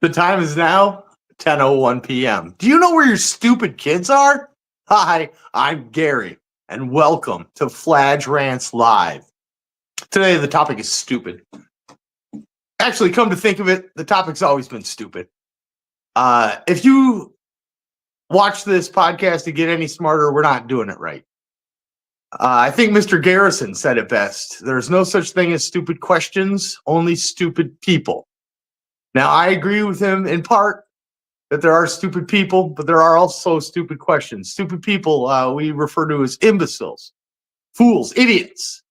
The time is now 10:01 p.m. Do you know where your stupid kids are? Hi, I'm Gary, and welcome to Fladge Rants Live. Today, the topic is stupid. Actually, come to think of it, the topic's always been stupid. If you watch this podcast to get any smarter, we're not doing it right. I think Mr. Garrison said it best. There's no such thing as stupid questions, only stupid people. Now, I agree with him in part that there are stupid people, but there are also stupid questions. Stupid people we refer to as imbeciles, fools, idiots.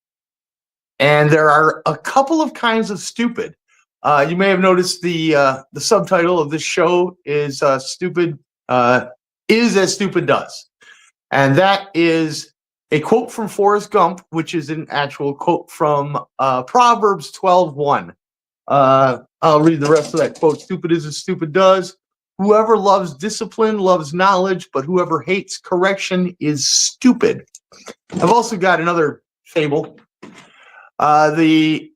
And there are a couple of kinds of stupid. You may have noticed the subtitle of this show is "Stupid is as Stupid Does," and that is a quote from Forrest Gump, which is an actual quote from Proverbs 12:1. I'll read the rest of that quote. Stupid is as stupid does. Whoever loves discipline loves knowledge, but whoever hates correction is stupid. I've also got another fable. The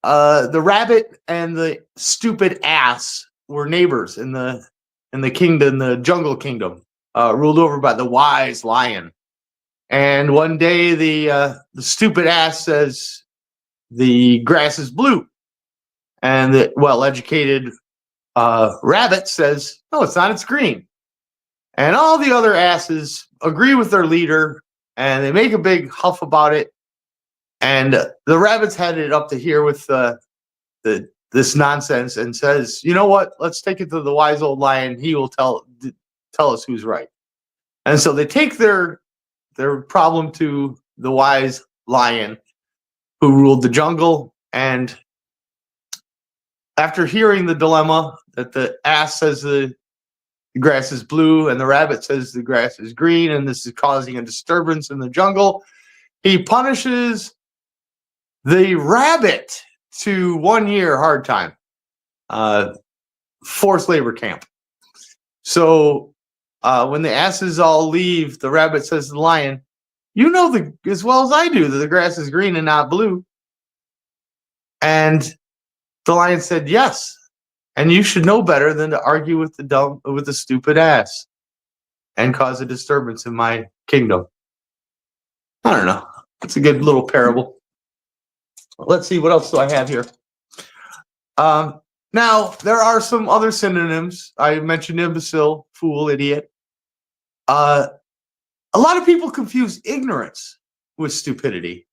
rabbit and the stupid ass were neighbors in the kingdom, the jungle kingdom, ruled over by the wise lion. And one day the stupid ass says the grass is blue. And the well-educated rabbit says, no, it's not, it's green. And all the other asses agree with their leader, and they make a big huff about it. And the rabbit's headed up to here with this nonsense and says, you know what, let's take it to the wise old lion. He will tell us who's right. And so they take their problem to the wise lion who ruled the jungle, and after hearing the dilemma that the ass says the grass is blue and the rabbit says the grass is green, and this is causing a disturbance in the jungle, he punishes the rabbit to 1 year hard time, forced labor camp. So when the asses all leave, the rabbit says to the lion, you know as well as I do that the grass is green and not blue. And the lion said, yes, and you should know better than to argue with the stupid ass and cause a disturbance in my kingdom. I don't know. It's a good little parable. Let's see, what else do I have here? Now, there are some other synonyms. I mentioned imbecile, fool, idiot. A lot of people confuse ignorance with stupidity.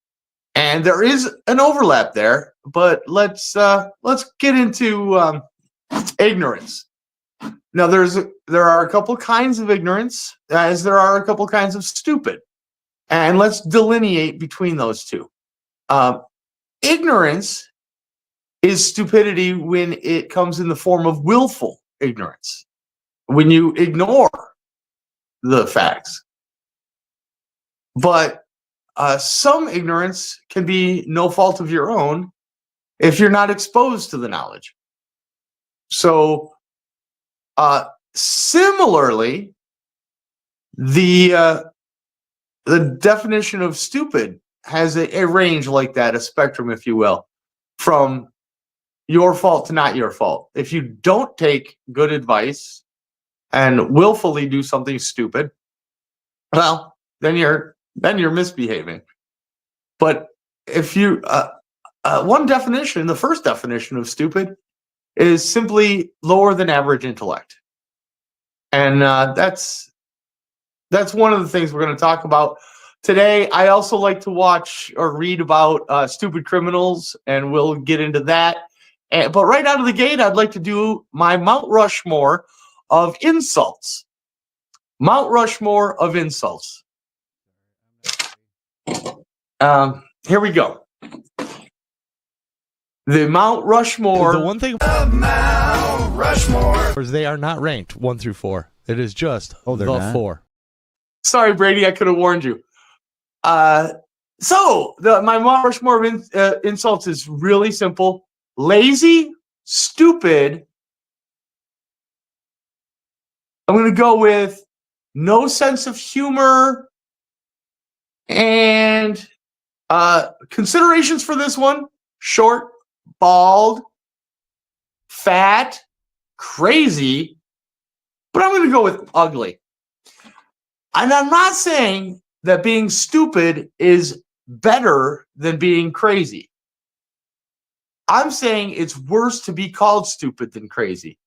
And there is an overlap there, but let's get into ignorance. Now, there are a couple kinds of ignorance, as there are a couple kinds of stupid, and let's delineate between those two. Ignorance is stupidity when it comes in the form of willful ignorance, when you ignore the facts. But some ignorance can be no fault of your own if you're not exposed to the knowledge. So, similarly, the definition of stupid has a range like that, a spectrum, if you will, from your fault to not your fault. If you don't take good advice and willfully do something stupid, well, then you're misbehaving. But if you one definition, the first definition of stupid is simply lower than average intellect. And that's one of the things we're going to talk about today. I also like to watch or read about stupid criminals, and we'll get into that. But right out of the gate, I'd like to do my Mount Rushmore of insults. Mount Rushmore of insults. Here we go. The Mount Rushmore. The one thing The Mount Rushmore is they are not ranked 1 through 4. It is just they're the not? 4. Sorry, Brady, I could have warned you. So my Mount Rushmore of insults is really simple: lazy, stupid. I'm going to go with no sense of humor, and considerations for this one: short, bald, fat, crazy, but I'm going to go with ugly. And I'm not saying that being stupid is better than being crazy. I'm saying it's worse to be called stupid than crazy.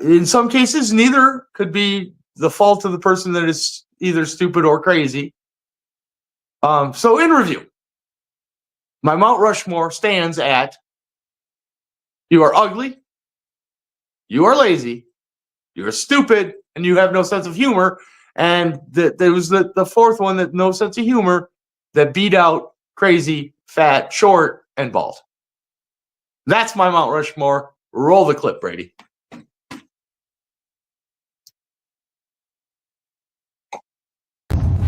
In some cases, neither could be the fault of the person that is either stupid or crazy. So in review, my Mount Rushmore stands at: you are ugly, you are lazy, you are stupid, and you have no sense of humor. And there was the fourth one, that no sense of humor, that beat out crazy, fat, short, and bald. That's my Mount Rushmore. Roll the clip, Brady.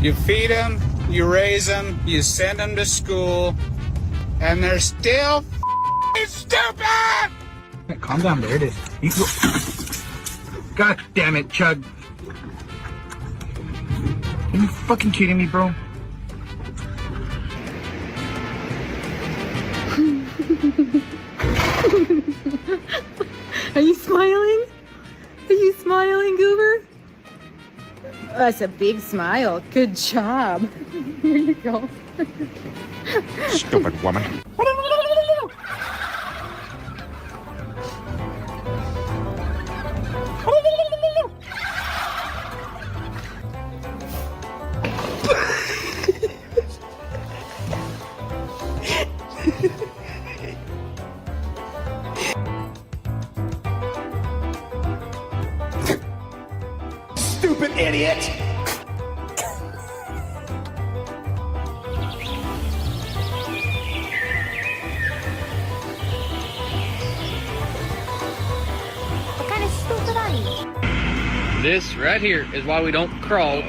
You feed them, you raise them, you send them to school, and they're still stupid! Calm down, there it is. God damn it, Chug. Are you fucking kidding me, bro? Are you smiling? Are you smiling, Goober? That's a big smile. Good job. Here you go. Stupid woman. Stupid idiot! What kind of stupid are you? This right here is why we don't crawl.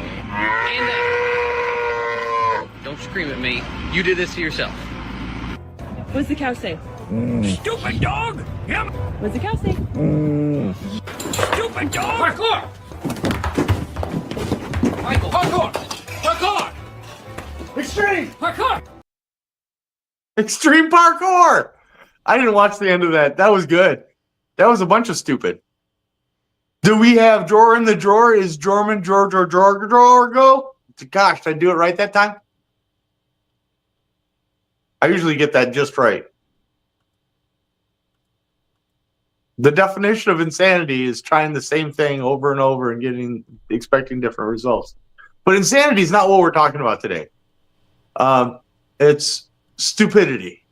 Don't scream at me. You did this to yourself. What's the cow say? Stupid dog! Him! What's the cow say? Stupid dog! Parkour! Michael, parkour! Parkour! Extreme! Parkour! Extreme parkour. I didn't watch the end of that. That was good. That was a bunch of stupid. Do we have drawer in the drawer? Is Jorman drawer go? Gosh, did I do it right that time? I usually get that just right. The definition of insanity is trying the same thing over and over and expecting different results. But insanity is not what we're talking about today. It's stupidity.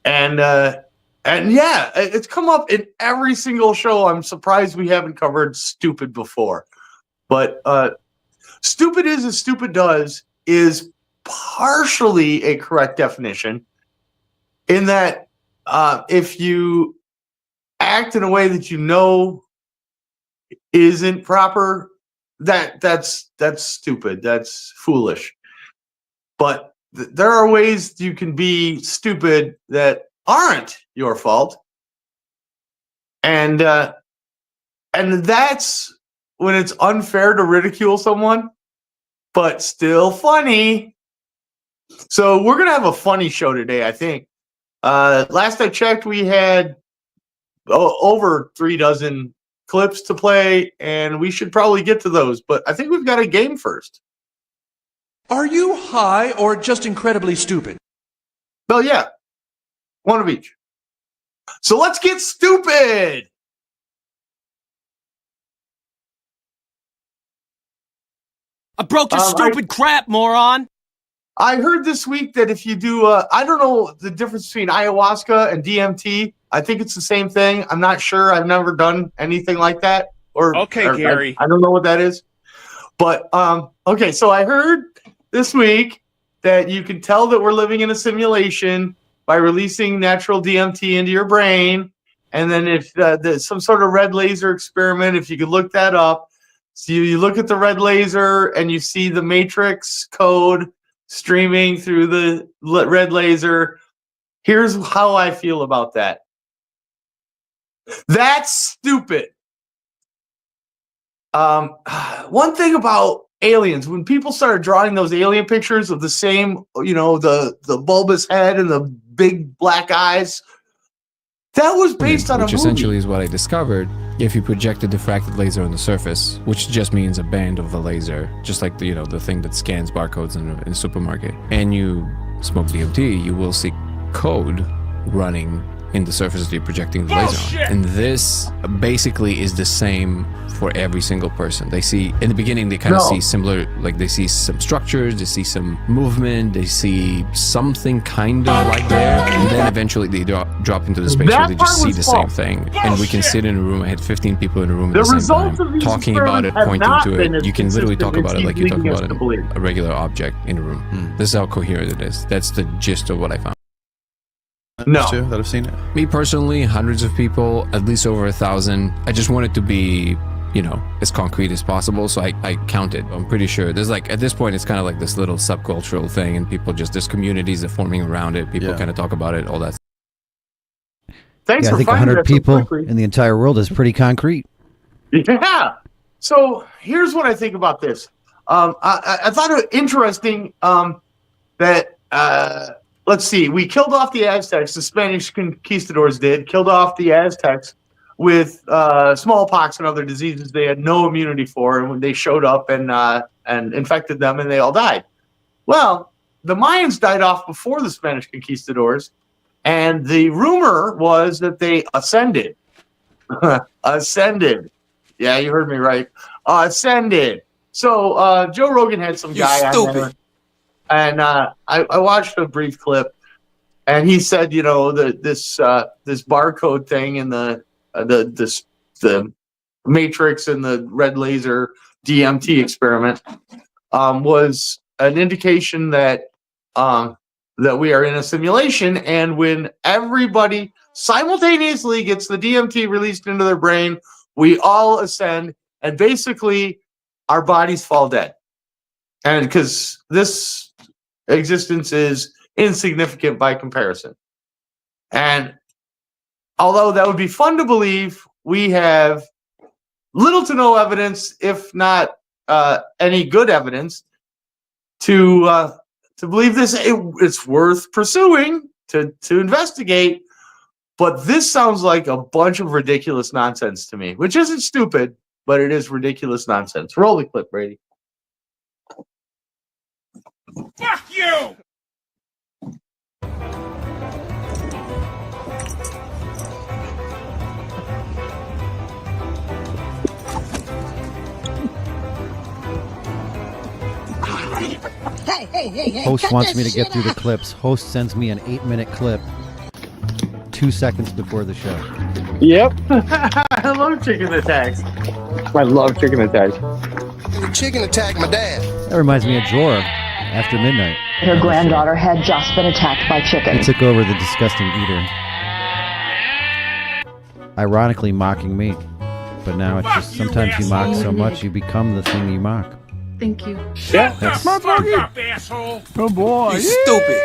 And yeah, it's come up in every single show. I'm surprised we haven't covered stupid before. But stupid is as stupid does is partially a correct definition, in that if you act in a way that you know isn't proper, that's stupid. That's foolish. But there are ways you can be stupid that aren't your fault, and that's when it's unfair to ridicule someone, but still funny. So we're gonna have a funny show today, I think. Last I checked, we had over 36 clips to play, and we should probably get to those. But I think we've got a game first. Are you high or just incredibly stupid? Well, yeah, one of each. So let's get stupid. I broke your stupid crap, moron. I heard this week that if you do, I don't know the difference between ayahuasca and DMT. I think it's the same thing. I'm not sure. I've never done anything like that. Gary. I don't know what that is. But, okay, so I heard this week that you can tell that we're living in a simulation by releasing natural DMT into your brain. And then if there's some sort of red laser experiment, if you could look that up. So you look at the red laser and you see the matrix code streaming through the red laser. Here's how I feel about that. That's stupid. One thing about aliens, when people started drawing those alien pictures of the same, the bulbous head and the big black eyes, That was based on a which movie. essentially is what I discovered. If you project a diffracted laser on the surface, which just means a band of the laser, just like the thing that scans barcodes in a supermarket, and you smoke DMT, you will see code running in the surface that you're projecting the laser on. And this basically is the same for every single person. They see, in the beginning, they kind of see similar, like they see some structures, they see some movement, they see something kind of like there, and then eventually they drop into the space where they just see the same thing. And we can sit in a room. I had 15 people in a room at the same time, talking about it, pointing to it. You can literally talk about it like you talk about a regular object in a room. This is how coherent it is. That's the gist of what I found. No. That have seen it. Me personally, hundreds of people, at least over 1,000. I just want it to be, as concrete as possible, so I counted. I'm pretty sure there's like, at this point, it's kind of like this little subcultural thing, and people there's communities that are forming around it. People kind of talk about it, all that. Thanks I for think finding 100 that so people quickly. in the entire world is pretty concrete. Yeah. So here's what I think about this. I thought it interesting that let's see, we killed off the Aztecs. The Spanish conquistadors killed off the Aztecs with smallpox and other diseases they had no immunity for, and when they showed up and infected them, and they all died. Well, the Mayans died off before the Spanish conquistadors, and the rumor was that they ascended. Ascended. Yeah, you heard me right. Ascended. So Joe Rogan had some guy on there, and I watched a brief clip, and he said, this barcode thing and the Matrix and the red laser DMT experiment was an indication that we are in a simulation, and when everybody simultaneously gets the DMT released into their brain, we all ascend, and basically our bodies fall dead. And because this existence is insignificant by comparison. And although that would be fun to believe, we have little to no evidence, if not any good evidence, to believe this. It's worth pursuing to investigate, but this sounds like a bunch of ridiculous nonsense to me, which isn't stupid, but it is ridiculous nonsense. Roll the clip, Brady. Fuck you! Host wants me to get through the clips. Host sends me an 8-minute clip 2 seconds before the show. Yep. I love chicken attacks. I love chicken attacks. The chicken attacked my dad. That reminds me of Jorah after midnight. Her granddaughter had just been attacked by He chickens. took over the disgusting eater. Ironically mocking me. But now it's just sometimes you mock so much you become the thing you mock. Thank you. Yeah. That's Fuck up, asshole! Oh boy. You stupid.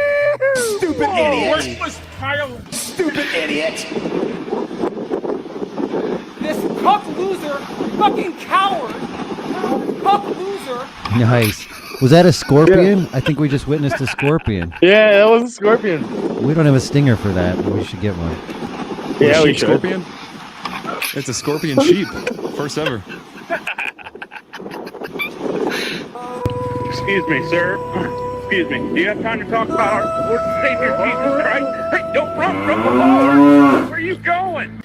Stupid idiot. Worthless pile of Stupid idiot. This cuck loser, fucking coward, cuck loser. nice. Was that a scorpion? I think we just witnessed a scorpion. Yeah, that was a scorpion. We don't have a stinger for that, but we should get one. Yeah, we should. Scorpion? It's a scorpion sheep. First ever. Excuse me, sir. Excuse me. Do you have time to talk about our Lord and Savior Jesus Christ? Hey, don't run from the Lord! Where are you going?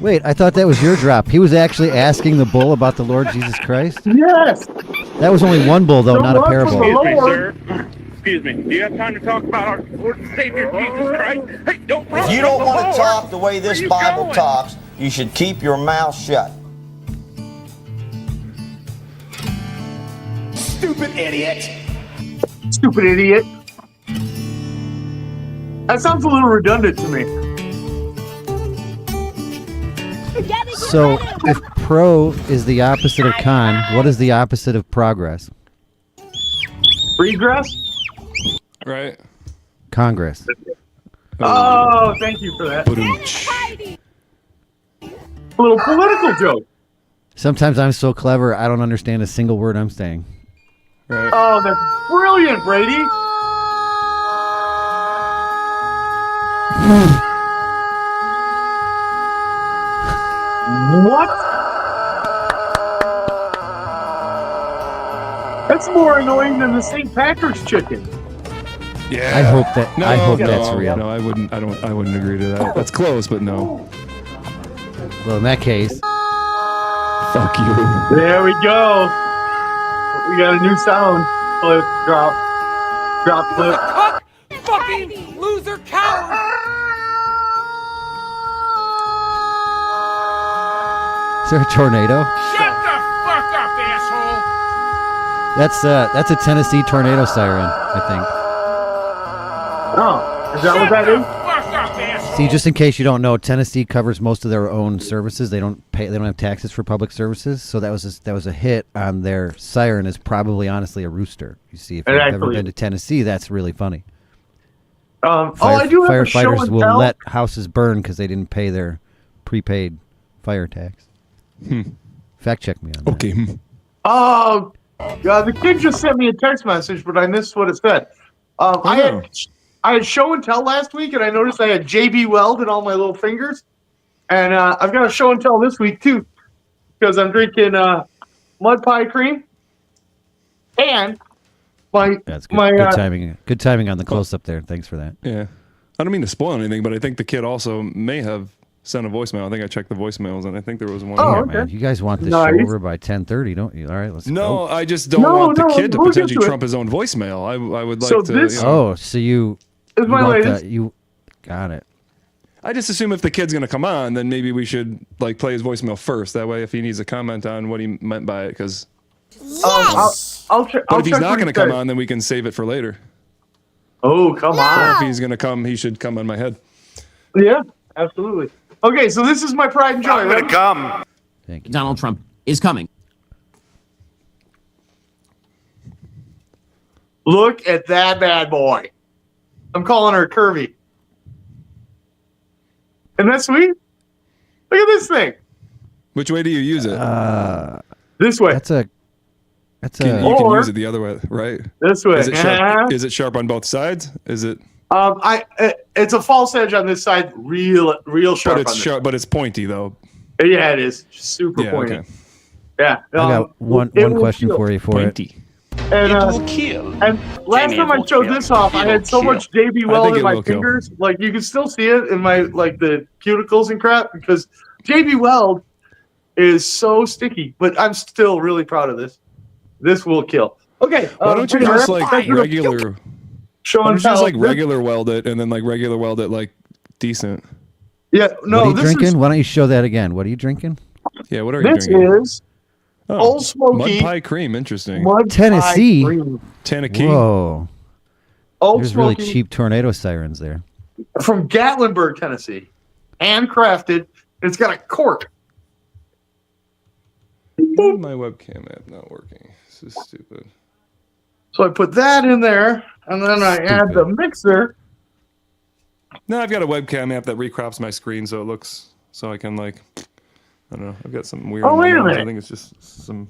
Wait, I thought that was your drop. He was actually asking the bull about the Lord Jesus Christ? Yes. That was only one bull, though, not a parable. Excuse me, sir. Excuse me. Do you have time to talk about our Lord and Savior Jesus Christ? Hey, don't run If you from don't the want to Lord! talk the way this Where you Bible going? talks, you should keep your mouth shut. Stupid idiot. Stupid idiot. That sounds a little redundant to me. So, if pro is the opposite of con, what is the opposite of progress? Regress? Right. Congress. Oh, thank you for that. A little political joke. Sometimes I'm so clever, I don't understand a single word I'm saying. Right. Oh, that's brilliant, Brady. That's more annoying than the St. Patrick's chicken. Yeah. I hope that. No, I hope no, that's real. No, I wouldn't. I wouldn't agree to that. That's close, but no. Well, in that case, fuck you. There we go. We got a new sound clip drop clip. Fucking loser coward! is there a tornado? Shut the fuck up, asshole! That's a Tennessee tornado siren, I think. Oh, is that what that is? Fuck up, asshole! See, just in case you don't know, Tennessee covers most of their own services. They don't have taxes for public services, so that was a hit on their siren. Is probably honestly a rooster. You see, if you've ever been to Tennessee, that's really funny. I do have a show firefighters and will tell. let houses burn because they didn't pay their prepaid fire tax. Fact check me on that. Okay. Oh, the kid just sent me a text message, but I missed what it said. I had show and tell last week, and I noticed I had JB Weld in all my little fingers. And I've got a show and tell this week, too, because I'm drinking mud pie cream. And That's good. Good timing. Good timing on the close-up there. Thanks for that. Yeah. I don't mean to spoil anything, but I think the kid also may have sent a voicemail. I think I checked the voicemails, and I think there was one. Oh, okay. Man. You guys want this show over by 10:30, don't you? All right, let's go. No, I just don't want the kid to potentially trump his own voicemail. I would like to. This, so you got it. I just assume if the kid's going to come on, then maybe we should like play his voicemail first. That way, if he needs a comment on what he meant by it, because. Yes. But if he's not going to come on, then we can save it for later. Oh, come on. Or if he's going to come, he should come on my head. Yeah, absolutely. Okay, so this is my pride and joy. I'm going to come. Thank you. Donald Trump is coming. Look at that bad boy. I'm calling her Curvy. Isn't that sweet? Look at this thing. Which way do you use it? This way. You can use it the other way, right? This way. Is it sharp, is it sharp on both sides? Is it? It's a false edge on this side, real sharp. But it's sharp, but it's pointy though. Yeah, it is super pointy. Okay. Yeah. I got one question for you for it. And, it will kill. And last time I showed this off, I had so much JB Weld in my fingers, like you can still see it in my the cuticles and crap because JB Weld is so sticky. But I'm still really proud of this. This will kill. Okay. Why don't you just like regular? Show Why don't and you tell. just like regular weld it and then like regular weld it like decent? Yeah. No. What are you drinking? Why don't you show that again? What are you drinking? Yeah. What are you This drinking? is Old Smoky mud pie cream. Interesting. Mud Tennessee. Pie cream. Tennessee. Whoa. Old There's really Smoky cheap tornado sirens there. from Gatlinburg, Tennessee. Handcrafted. It's got a cork. My webcam app not working. This is stupid. So I put that in there, and then I add the mixer. No, I've got a webcam app that recrops my screen so it looks so I can like I don't know. I've got something weird. Oh, in my wait a nose. minute. I think it's just some.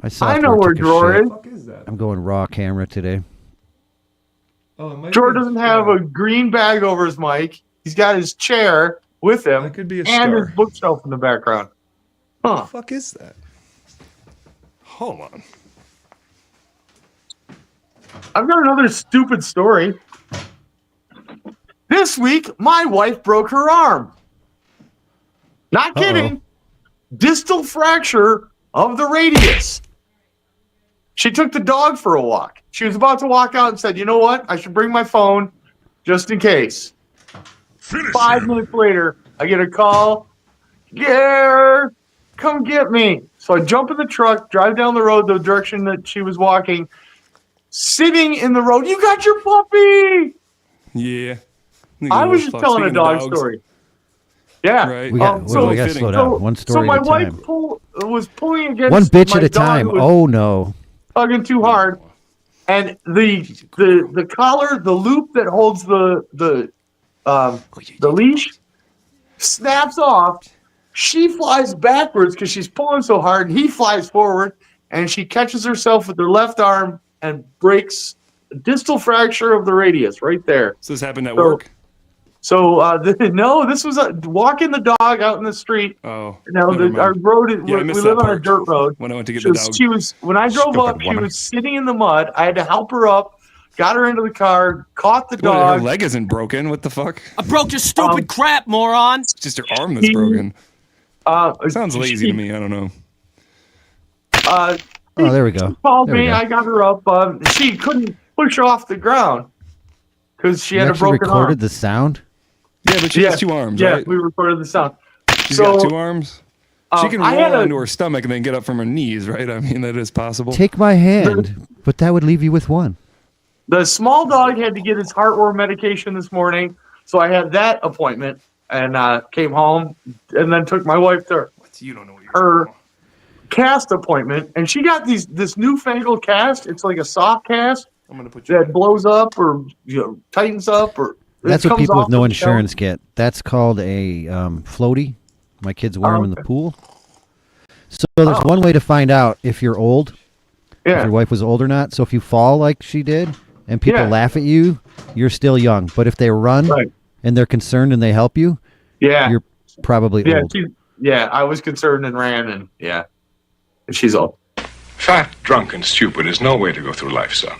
My I know software where took a drawer shit. is. What is that? I'm going raw camera today. Oh, it might George be doesn't have a green bag over his mic. He's got his chair with him. That could be a and star. his bookshelf in the background. What the fuck is that? Hold on. I've got another stupid story. This week, my wife broke her arm. Not kidding. Distal fracture of the radius. She took the dog for a walk. She was about to walk out and said, you know what? I should bring my phone just in case. 5 minutes later, I get a call. Gare, come get me. So I jump in the truck, drive down the road the direction that she was walking. Sitting in the road, you got your puppy. Yeah. I was just telling a dog story. Yeah. Right. We got to slow down. One story so my at a wife time. was pulling against One bitch my at a dog time. who was Oh no. tugging too hard, and the collar, the loop that holds the leash, snaps off. She flies backwards because she's pulling so hard, and he flies forward, and she catches herself with her left arm and breaks a distal fracture of the radius right there. So this happened at work? So no, this was walking the dog out in the street. Oh, now our road is Yeah, I we missed live that on a part dirt road. when I went to get She the was, dog. she was when I drove up, she was sitting in the mud. I had to help her up, got her into the car, caught the What, dog. her leg isn't broken. What the fuck? I broke your stupid crap, moron. It's just her arm that's broken. Sounds lazy to me. I don't know. Oh, there we go. She called There we me. go. I got her up. She couldn't push off the ground because she You had a actually broken recorded arm. the sound? Yeah, but she has 2 arms, Yeah, right? we recorded the sound. She's So, got 2 arms. She can I roll had a- onto her stomach and then get up from her knees, right? I mean, that is possible. Take my hand, but that would leave you with one. The small dog had to get his heartworm medication this morning, so I had that appointment and came home and then took my wife to You don't know what her cast appointment, and she got this newfangled cast. It's like a soft cast I'm gonna put you that blows up or tightens up or. That's it what comes people with off no when you go. insurance get. That's called a floaty. My kids wear them in the pool. So there's one way to find out if you're old, if your wife was old or not. So if you fall like she did and people laugh at you, you're still young. But if they run and they're concerned and they help you, you're probably old. I was concerned and ran, and she's old. Fat, drunk, and stupid is no way to go through life, son.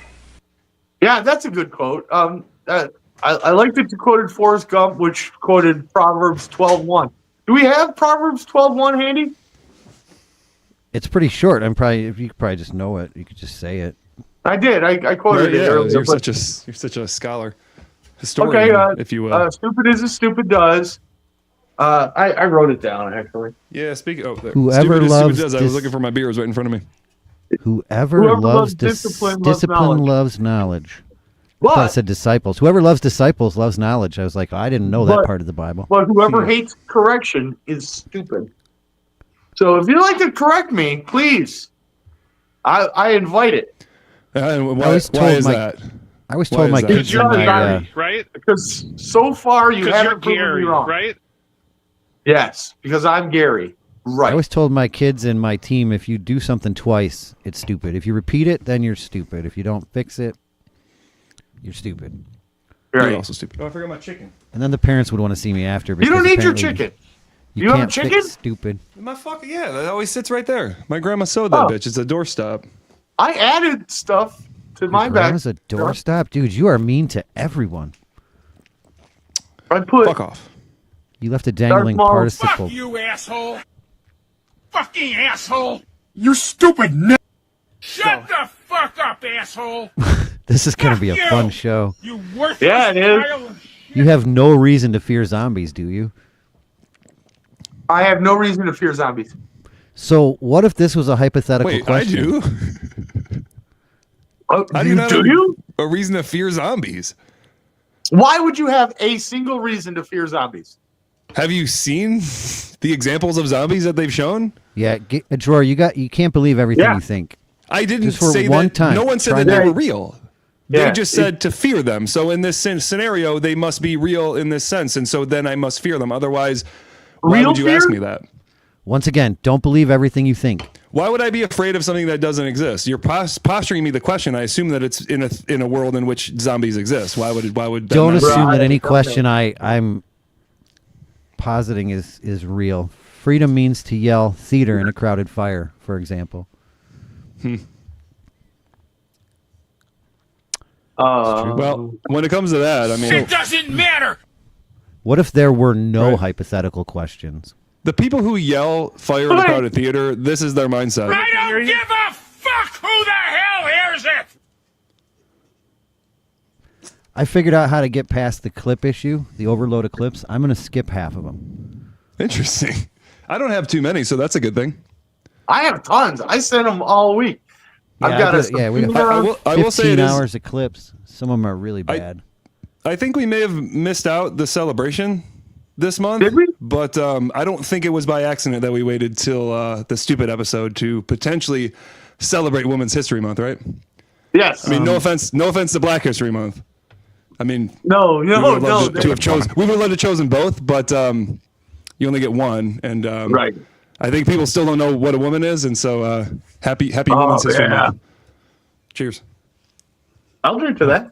Yeah, that's a good quote. I like that you quoted Forrest Gump, which quoted Proverbs 12:1. Do we have Proverbs 12:1 handy? It's pretty short. You could probably just know it. You could just say it. I did. I quoted it earlier. You're but- such a scholar, historian, if you will. Stupid is as stupid does. I wrote it down actually. Yeah, speaking. Oh, there. Whoever stupid is loves stupid does. I was looking for my beers right in front of me. Whoever loves discipline discipline loves loves knowledge. But- I thought it said disciples. Whoever loves disciples loves knowledge. I was like, I didn't know that But- part of the Bible. But whoever hates correction is stupid. So if you'd like to correct me, please, I invite it. And why, I was why told is my- that? I was Why told is my that? kids in my right? Because so far you Because you're haven't proven Gary, me wrong. right? Yes, because I'm Gary. Right. I was told my kids and my team, if you do something twice, it's stupid. If you repeat it, then you're stupid. If you don't fix it, you're stupid. You're also stupid. Oh, I forgot my chicken. And then the parents would want to see me after. You don't because need your apparently chicken. You You have a can't fix chicken? stupid. My fucking that always sits right there. My grandma sewed that bitch. It's a doorstop. I added stuff to my back. Grandma's a doorstop, dude. You are mean to everyone. I put Fuck off. You left a dangling Maul. participle. Fuck you, asshole! Fucking asshole! You stupid Shut the fuck up, asshole! This is gonna be a Fuck fun you. show. You worthless Yeah, it is. pile of You have no reason to fear zombies, do you? I have no reason to fear zombies. So what if this was a hypothetical Wait, question? I do. I do not have you? a reason to fear zombies. Why would you have a single reason to fear zombies? Have you seen the examples of zombies that they've shown? Yeah, get a drawer. You can't believe everything Yeah. you think. I didn't Just for say one that. time, No one said try that they that. were real. They Yeah. just said to fear them. So in this scenario, they must be real in this sense, and so then I must fear them. Otherwise, why Real would you fear? ask me that? Once again, don't believe everything you think. Why would I be afraid of something that doesn't exist? You're posturing me the question. I assume that it's in a world in which zombies exist. Why would that Don't not be- assume that any Right. question I'm positing is real. Freedom means to yell theater in a crowded fire, for example. Well, when it comes to that, I mean, It doesn't matter! What if there were no hypothetical questions? the people who yell fire in a crowded theater, this is their mindset. I don't give a fuck who the hell hears it! I figured out how to get past the clip issue, the overload of clips. I'm going to skip half of them. Interesting. I don't have too many, so that's a good thing. I have tons. I send them all week. I've got we got I will say 15 it is- hours of clips. Some of them are really bad. I think we may have missed out the celebration this month. Did we? But I don't think it was by accident that we waited till the stupid episode to potentially celebrate Women's History Month, right? Yes. I mean, no offense to Black History Month. I mean, No, we no, would have no. loved to have chosen. We would have loved to have chosen both, but you only get one, and Right. I think people still don't know what a woman is, and so happy Women's History yeah. Month. Cheers. I'll drink to that.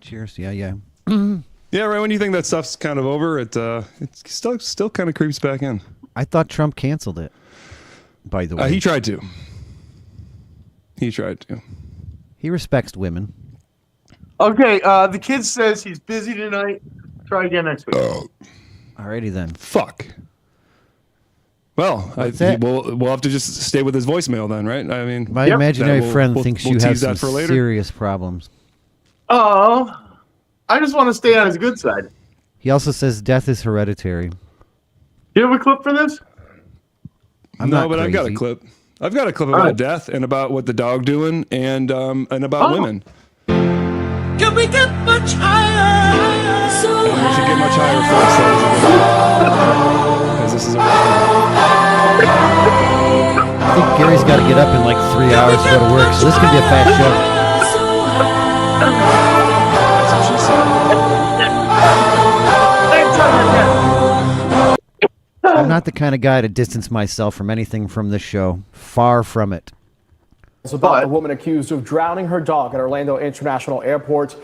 Cheers. Yeah, yeah. Yeah, right. When you think that stuff's kind of over, it still kind of creeps back in. I thought Trump canceled it. By the way, he tried to. He tried to. He respects women. Okay, the kid says he's busy tonight. Try again next week. Alrighty then. Fuck. Well, we'll have to just stay with his voicemail then, right? I mean, my imaginary friend thinks you have some for later. serious problems. Oh, I just want to stay on his good side. He also says death is hereditary. Do you have a clip for this? No, but I've got a clip. I've got a clip about death and about what the dog doing and about women. Can we get much higher? So we should get much higher first. Because this is a I think Gary's got to get up in like 3 hours to go to work, so this could be a fast show. I'm not the kind of guy to distance myself from anything from this show. Far from it. It's about the woman accused of drowning her dog at Orlando International Airport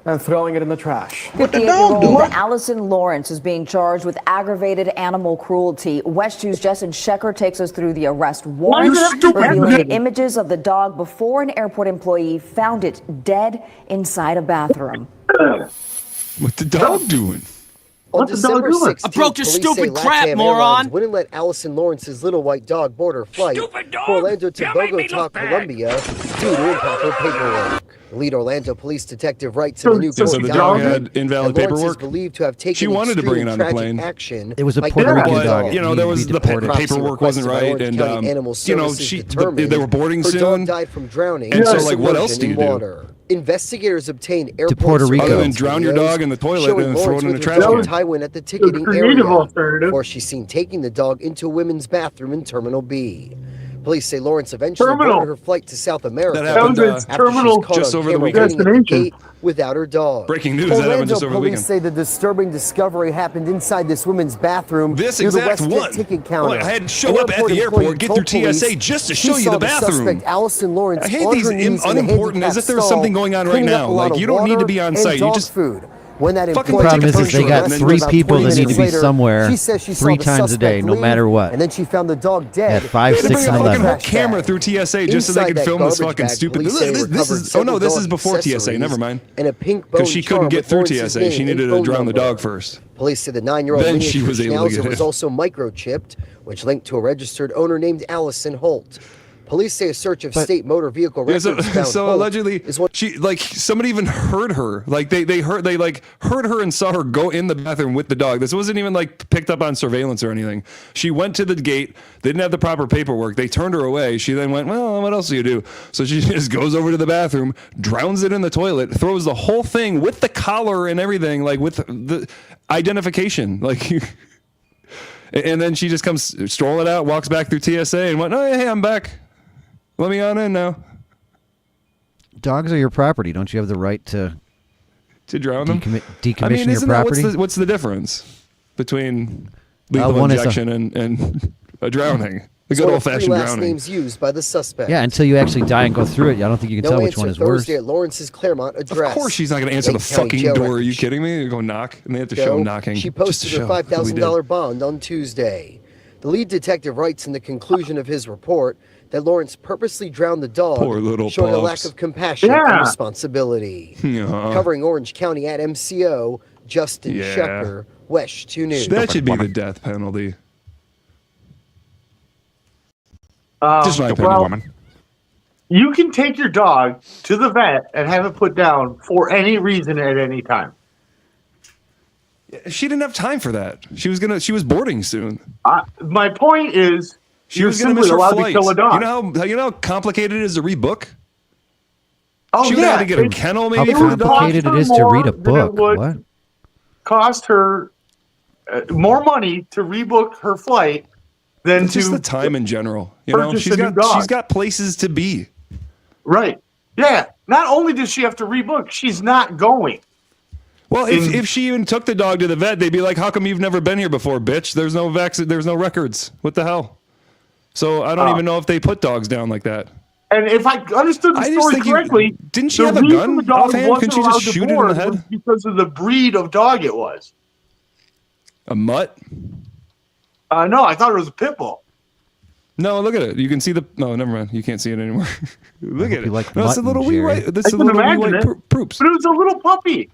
and throwing it in the trash. 58-year-old Allison Lawrence is being charged with aggravated animal cruelty. West 2's Justin Shecker takes us through the arrest warrant, revealing images of the dog before an airport employee found it dead inside a bathroom. What the dog doing? On December 16th, I broke your police stupid say crap, LATAM moron! Airlines wouldn't let Allison Lawrence's little white dog board her flight from Orlando to Bogota, Colombia, due to improper paperwork. Lead Orlando police detective writes in the new so the dog had invalid paperwork. Believed to have taken she wanted to bring it on the plane. Action. It was a Puerto Rican dog. You know, there was the paperwork wasn't right, and you know, they were boarding soon. Her dog died from drowning. And so, like, what else do you do? Investigators obtained airport to Puerto Rico. Other than drown your dog in the toilet and throw it in the trash can. Taiwan at the ticketing area, or she's seen taking the dog into a women's bathroom in Terminal B. Police say Lawrence eventually boarded her flight to South America. That happened terminal just over the weekend. Without her dog. Breaking news, that happened just over the weekend. Police say the disturbing discovery happened inside this woman's bathroom. This near exact the one. Ticket counter. I had to show up at the airport, get through TSA just to show you the bathroom. Suspect Allison Lawrence I hate these unimportant, as if there's something going on right now. Like, you don't need to be on site. You just food. When that fucking problem is they got 3 people that need to be somewhere 3 times a day, no matter what. And then she found the dog dead. At 5, 6, and 11. Whole camera through TSA just so they could film this fucking stupid. This is this is before TSA. Never mind. And a pink because she couldn't get through TSA. She needed to drown the dog first. Police say the 9-year-old then she was able to get was also microchipped, which linked to a registered owner named Allison Holt. Police say a search of state motor vehicle records found so allegedly, she somebody even heard her. Like they heard her and saw her go in the bathroom with the dog. This wasn't even like picked up on surveillance or anything. She went to the gate. They didn't have the proper paperwork. They turned her away. She then went, well, what else do you do? So she just goes over to the bathroom, drowns it in the toilet, throws the whole thing with the collar and everything, like with the identification, like. And then she just comes strolling out, walks back through TSA, and went, oh, hey, I'm back. Let me on in now. Dogs are your property. Don't you have the right to drown them? Decommission your property? What's the difference between lethal injection and a drowning? The good old-fashioned drowning. Names used by the suspect. Yeah, until you actually die and go through it, I don't think you can tell which one is worse. Thursday at Lawrence's Claremont address. Of course she's not going to answer the fucking door. Are you kidding me? You go knock, and they have to show knocking. She posted her $5,000 bond on Tuesday. The lead detective writes in the conclusion of his report that Lawrence purposely drowned the dog, showing a lack of compassion and responsibility. Covering Orange County at MCO, Justin Shecker, West 2 News. That should be the death penalty. Just my opinion, woman. You can take your dog to the vet and have it put down for any reason at any time. She didn't have time for that. She was boarding soon. My point is, she was going to miss her flight. You know how complicated it is to rebook? Oh, she would have to get a kennel maybe. How complicated it is to read a book. What? Cost her more money to rebook her flight than it's just the time in general. You know, she's got places to be. Right. Yeah. Not only does she have to rebook, she's not going. Well, if she even took the dog to the vet, they'd be like, "How come you've never been here before, bitch? There's no records. What the hell?" So I don't even know if they put dogs down like that. And if I understood the story correctly, didn't she have a gun the dog offhand? wasn't Couldn't she just allowed to shoot it in board the head? was because of the breed of dog it was. A mutt? No, I thought it was a pit bull. No, look at it. You can see the. No, never mind. You can't see it anymore. Look at it. Like no, it's a little wee white. This is a can little wee imagine white it. proops. But it was a little puppy.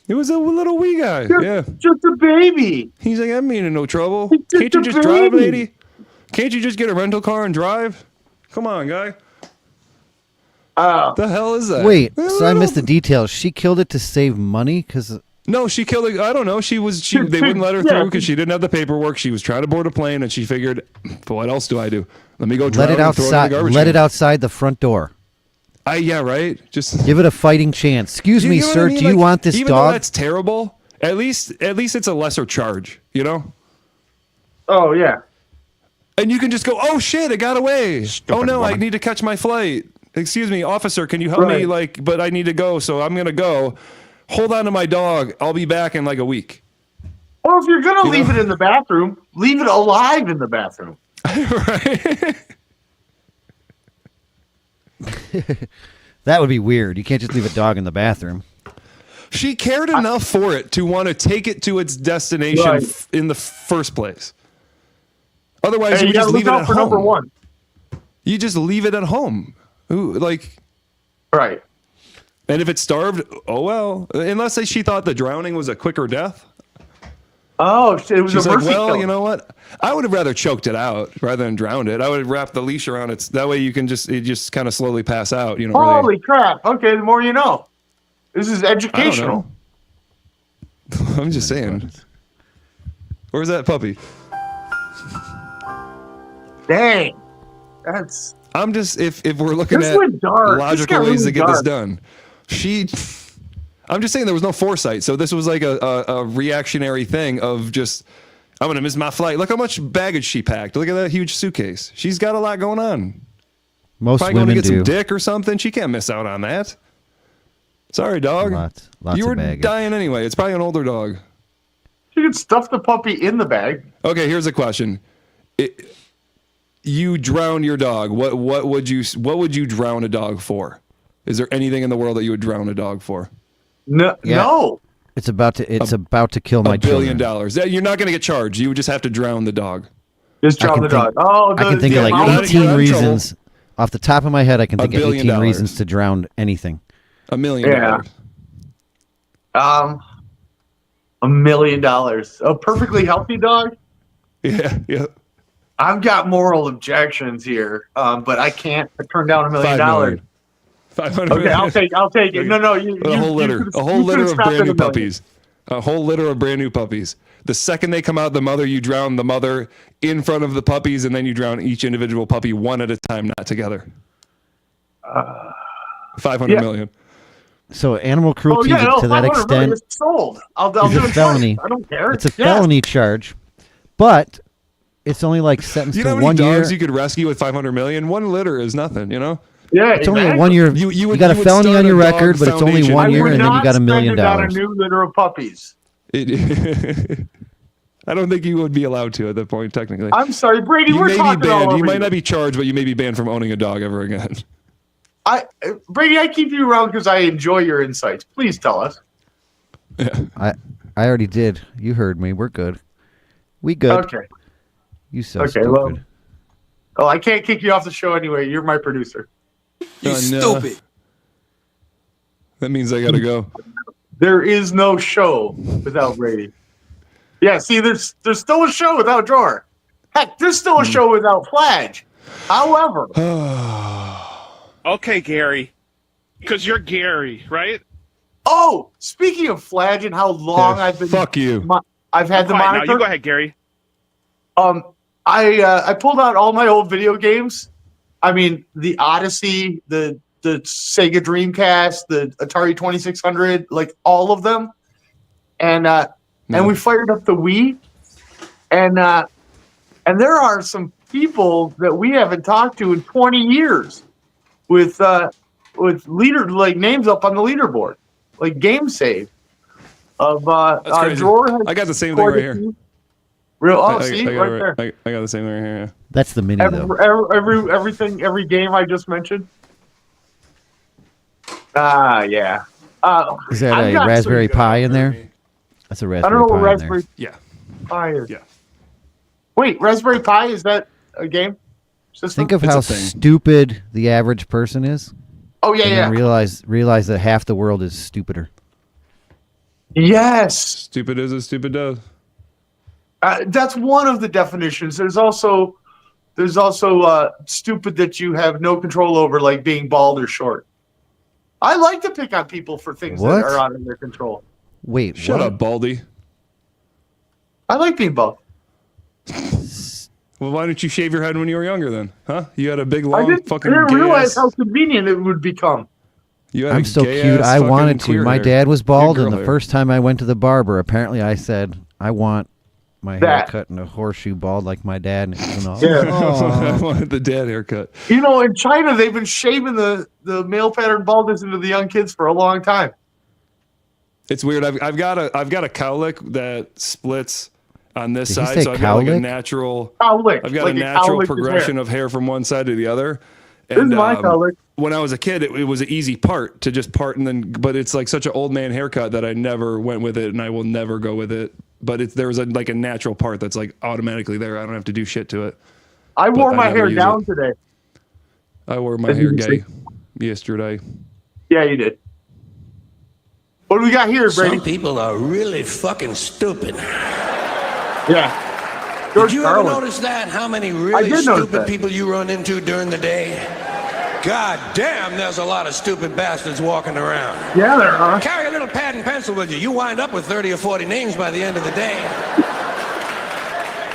It was a little wee guy. Yeah. Just a baby. He's like, I'm meaning no trouble. He's Can't you just just a drive, baby. lady? Can't you just get a rental car and drive? Come on, guy. The hell is that? Wait, so I missed the details. She killed it to save money because. No, she killed it. I don't know. They wouldn't let her through because she didn't have the paperwork. She was trying to board a plane, and she figured, what else do I do? Let me go drown Let it and throw it in the outside. garbage Let can. it outside the front door. Yeah, right. Just give it a fighting chance. Excuse me, know what sir. I mean? Do you Like, want this even though dog? that's terrible. At least it's a lesser charge. You know. Oh yeah. And you can just go, oh shit, it got away. Oh no, I woman. need to catch my flight. Excuse me, officer, can you help me? But I need to go, so I'm gonna go. Hold on to my dog. I'll be back in like a week. Or if you're gonna leave it in the bathroom, leave it alive in the bathroom. That would be weird. You can't just leave a dog in the bathroom. She cared enough for it to want to take it to its destination in the first place. Otherwise, you just leave it at home. Number one. You just leave it at home. Right. And if it starved, oh well. Unless she thought the drowning was a quicker death. Oh, it was She's a like, mercy well, kill. you know what? I would have rather choked it out rather than drowned it. I would have wrapped the leash around it. That way you can just kind of slowly pass out. You know. Holy crap! Okay, the more you know. This is I educational. don't know. I'm just saying. Where's that puppy? Dang, that's. I'm just if we're looking This at went dark. logical This got ways to really get this dark. done, I'm just saying there was no foresight. So this was like a reactionary thing of just, I'm gonna miss my flight. Look how much baggage she packed. Look at that huge suitcase. She's got a lot going on. Most Probably going to women get some do. dick or something. She can't miss out on that. Sorry, dog. Lots you of were baggage. dying anyway. It's probably an older dog. You can stuff the puppy in the bag. Okay, here's a question. You drown your dog. What would you drown a dog for? Is there anything in the world that you would drown a dog for? No. Yeah. No. It's about to kill my $1 billion. children. You're not going to get charged. You would just have to drown the dog. Just drown the dog. Oh, I can think of like 18 reasons. Off the top of my head, I can think of 18 reasons to drown anything. $1 million. $1 million. A perfectly healthy dog. Yeah. I've got moral objections here, but I can't turn down $1 million. $5 million. $500 Okay, I'll take it. No, a whole litter of brand new puppies. A whole litter of brand new puppies. The second they come out, the mother, you drown the mother in front of the puppies, and then you drown each individual puppy one at a time, not together. $500 million. So animal cruelty to that extent. It's sold. I'll is do a felony. I don't care. It's a felony charge, but it's only like sentenced You know to how many 1 year. dogs you could rescue with $500 million? One litter is nothing, you know? Yeah, it's only a 1 year. You got a would felony start on a your dog record, but it's only foundation. 1 year, and then you got $1 million. On a new litter of puppies. I don't think you would be allowed to at that point, technically. I'm sorry, Brady. You We're may be talking all banned. over You might you. not be charged, but you may be banned from owning a dog ever again. Brady, I keep you around because I enjoy your insights. Please tell us. I already did. You heard me. We're good. We good. Okay. You so Okay. stupid. Well, I can't kick you off the show anyway. You're my producer. You stupid. That means I gotta go. There is no show without Brady. Yeah, see, there's still a show without Drawer. Heck, there's still a show without Fladge. However, Okay, Gary. Because you're Gary, right? oh, speaking of Fladge and how long I've been Fuck you. I've had the Quiet now. moniker. You go ahead, Gary. I pulled out all my old video games. I mean, the Odyssey, the Sega Dreamcast, the Atari 2600, like all of them, and we fired up the Wii, and there are some people that we haven't talked to in 20 years, with names up on the leaderboard, like game save of That's crazy. Drawer has I got the same thing scored right a here. few. Real. Oh, I see, got right it. there. I got the same right here. Yeah. That's the mini though. Every game I just mentioned. Yeah. Is that I've a got Raspberry some- Pi in there? That's a I Raspberry don't know what Pi in there. Raspberry Yeah. Pi is. Yeah. Wait, Raspberry Pi, is that a game system? Think of It's how a thing. stupid the average person is. Oh yeah, and yeah. then realize that half the world is stupider. Yes. Stupid is as stupid does. That's one of the definitions. There's also stupid that you have no control over, like being bald or short. I like to pick on people for things What? that are out of their control. Wait, Shut what? up, Baldy. I like being bald. Well, why didn't you shave your head when you were younger then? Huh? You had a big, I long, didn't fucking realize gay-ass- how convenient it would become. You had I'm a so cute. gay-ass I fucking wanted to. queer My hair. dad was bald, Your and girl the hair. first time I went to the barber, apparently I said, I want my hair That. cut in a horseshoe bald like my dad. And it was all, Yeah. I wanted the dad haircut. You know, in China, they've been shaving the male pattern baldness into the young kids for a long time. It's weird. I've got a cowlick that splits on this Did he side, say so I've got like a cowlick? natural. Cowlick, I've got like a a natural cowlick is progression hair. of hair from one side to the other. This is And my cowlick. when I was a kid, it was an easy part to just part and then. But it's like such an old man haircut that I never went with it, and I will never go with it. But there was like a natural part that's like automatically there. I don't have to do shit to it. I wore my never hair use down it. today. I wore my As you hair can gay see. yesterday. Yeah, you did. What do we got here, Brady? Some people are really fucking stupid. Yeah. Did you ever notice that? How many really did notice stupid that. people you run into during the day? God damn, there's a lot of stupid bastards walking around. Yeah, there are. Carry a little pad and pencil with you. You wind up with 30 or 40 names by the end of the day.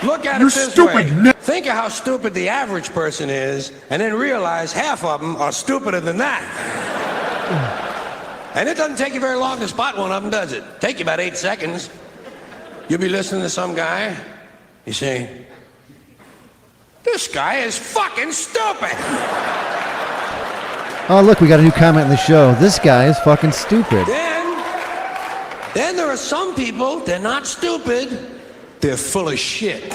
Look at it this way. Think of how stupid the average person is, and then realize half of them are stupider than that. And it doesn't take you very long to spot one of them, does it? Take you about 8 seconds. You'll be listening to some guy. You say, this guy is fucking stupid. Oh, look, we got a new comment in the show. This guy is fucking stupid. Then there are some people, they're not stupid, they're full of shit.